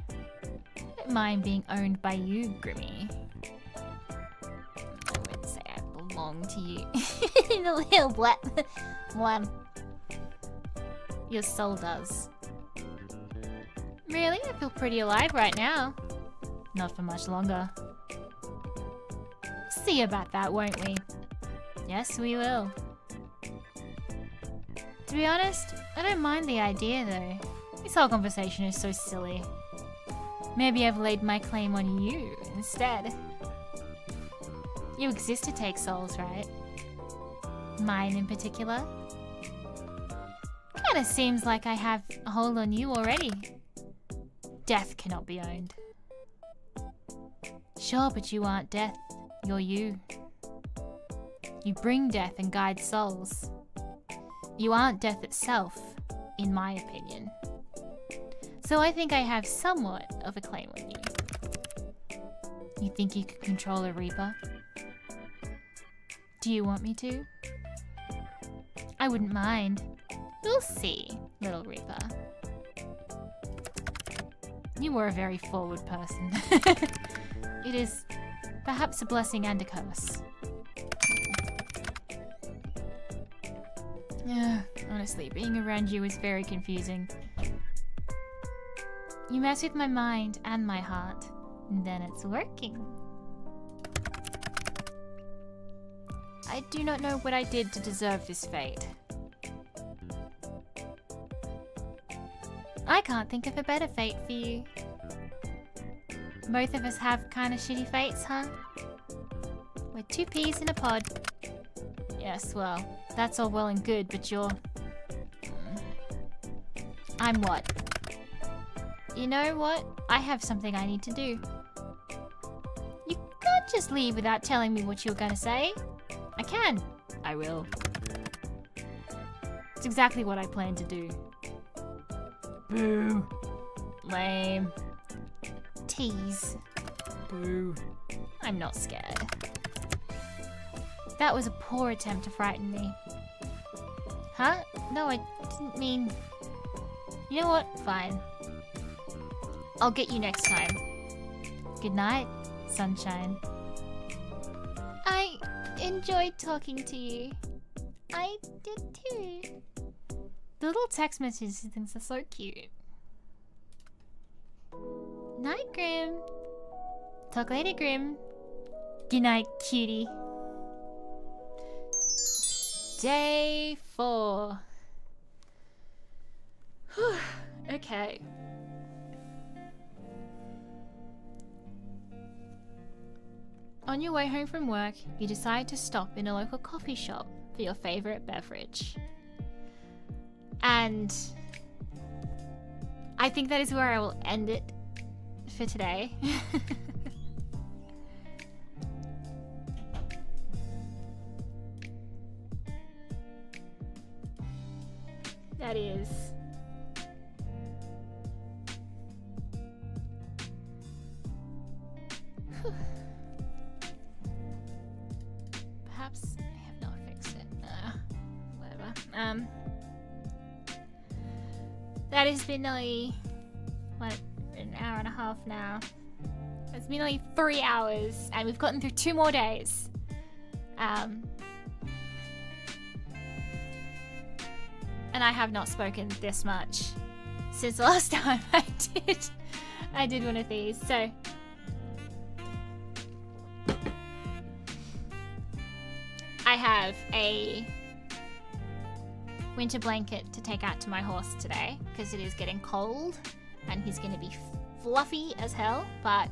I don't mind being owned by you, Grimmy. I wouldn't say I belong to you. The little black one. Your soul does. Really? I feel pretty alive right now. Not for much longer. See about that, won't we? Yes, we will. To be honest, I don't mind the idea though. This whole conversation is so silly. Maybe I've laid my claim on you instead. You exist to take souls, right? Mine in particular. Kinda seems like I have a hold on you already. Death cannot be owned. Sure, but you aren't death. You're you. You bring death and guide souls. You aren't death itself, in my opinion. So I think I have somewhat of a claim on you. You think you could control a Reaper? Do you want me to? I wouldn't mind. We'll see, little Reaper. You were a very forward person. It is perhaps a blessing and a curse. Yeah, honestly, being around you is very confusing. You mess with my mind and my heart, and then it's working. I do not know what I did to deserve this fate. I can't think of a better fate for you. Both of us have kind of shitty fates, huh? We're two peas in a pod. Yes, well, that's all well and good, but you're... I'm what? You know what? I have something I need to do. You can't just leave without telling me what you're gonna say. I can. I will. It's exactly what I plan to do. Boo. Lame. Tease. Boo. I'm not scared. That was a poor attempt to frighten me. Huh? No, I didn't mean... You know what? Fine. I'll get you next time. Good night, sunshine. I enjoyed talking to you. I did too. The little text messages and things are so cute. Night, Grim. Talk later, Grim. Good night, cutie. Day 4. Okay. On your way home from work, you decide to stop in a local coffee shop for your favorite beverage. And I think that is where I will end it for today. That is... Perhaps I have not fixed it. Whatever. That has been nearly, what, an hour and a half now. It's been nearly 3 hours, and we've gotten through 2 more days. And and I have not spoken this much since the last time I did one of these. So I have a winter blanket to take out to my horse today because it is getting cold and he's going to be fluffy as hell, but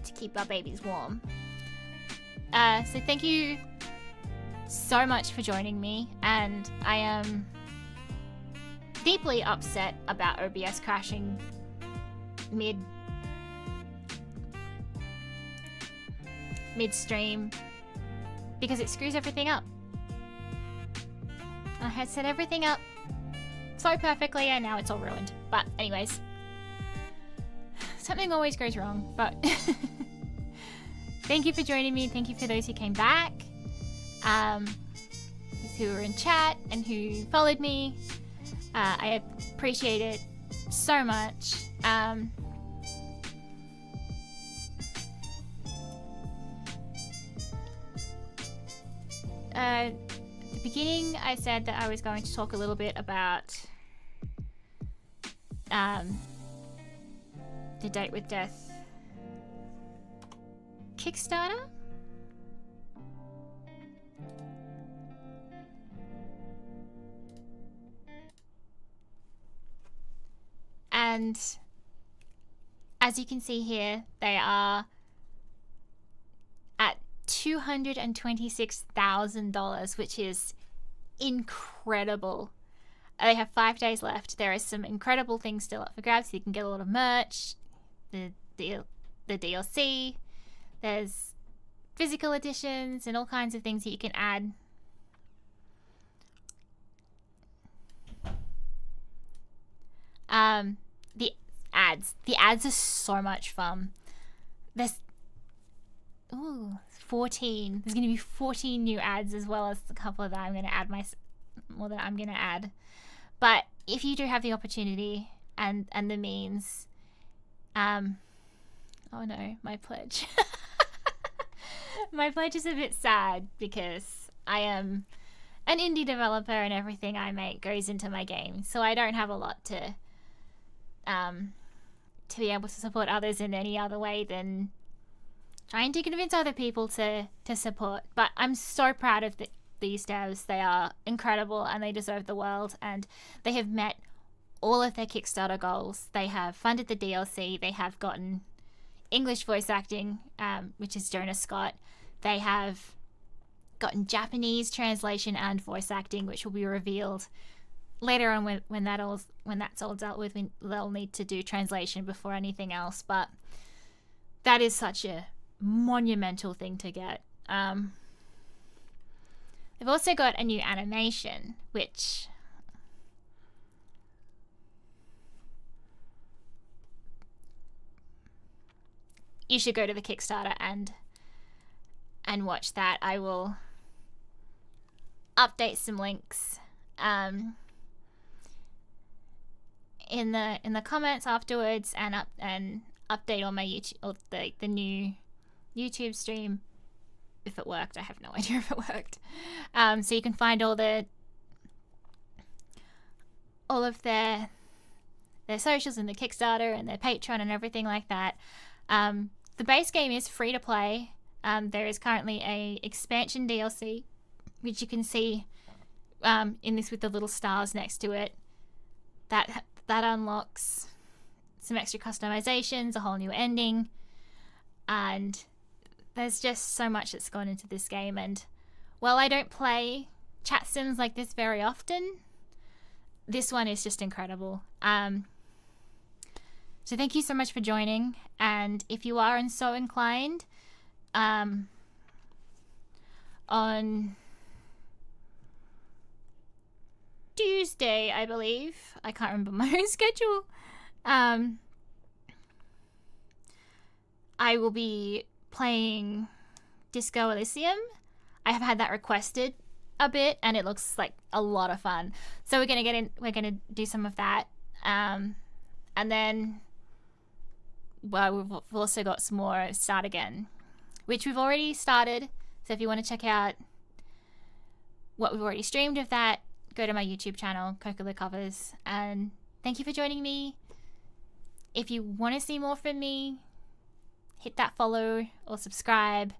to keep our babies warm. So thank you so much for joining me, and I am deeply upset about OBS crashing midstream because it screws everything up. I had set everything up so perfectly and now it's all ruined. But anyways, something always goes wrong, but thank you for joining me. Thank you for those who came back, who were in chat and who followed me. I appreciate it so much. At the beginning, I said that I was going to talk a little bit about the Date with Death Kickstarter. And as you can see here, they are at $226,000, which is incredible. They have 5 days left. There are some incredible things still up for grabs. So you can get a lot of merch, the DLC. There's physical editions and all kinds of things that you can add. The ads are so much fun. There's 14. There's going to be 14 new ads, as well as a couple that I'm going to add But if you do have the opportunity and the means, oh no, my pledge. My pledge is a bit sad because I am an indie developer and everything I make goes into my game, so I don't have a lot to be able to support others in any other way than trying to convince other people to support. But I'm so proud of these devs. They are incredible and they deserve the world, and they have met all of their Kickstarter goals. They have funded the DLC. They have gotten English voice acting, which is Jonah Scott. They have gotten Japanese translation and voice acting, which will be revealed later on when that's all dealt with. They'll need to do translation before anything else, but that is such a monumental thing to get. They've also got a new animation, which you should go to the Kickstarter and watch that. I will update some links in the comments afterwards, and update on my YouTube, or the new YouTube stream, if it worked. I have no idea if it worked. So you can find all of their socials and the Kickstarter and their Patreon and everything like that. The base game is free to play. There is currently a expansion DLC, which you can see in this with the little stars next to it. That unlocks some extra customizations, a whole new ending, and there's just so much that's gone into this game. And while I don't play chat sims like this very often, this one is just incredible. So thank you so much for joining, and if you are so inclined, on Tuesday, I believe, I can't remember my own schedule, I will be playing Disco Elysium. I have had that requested a bit, and it looks like a lot of fun. So we're gonna do some of that, and then, well, we've also got some more Start Again, which we've already started. So if you want to check out what we've already streamed of that, go to my YouTube channel, Cocola Covers, and thank you for joining me. If you want to see more from me, hit that follow or subscribe.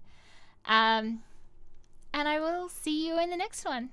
And I will see you in the next one.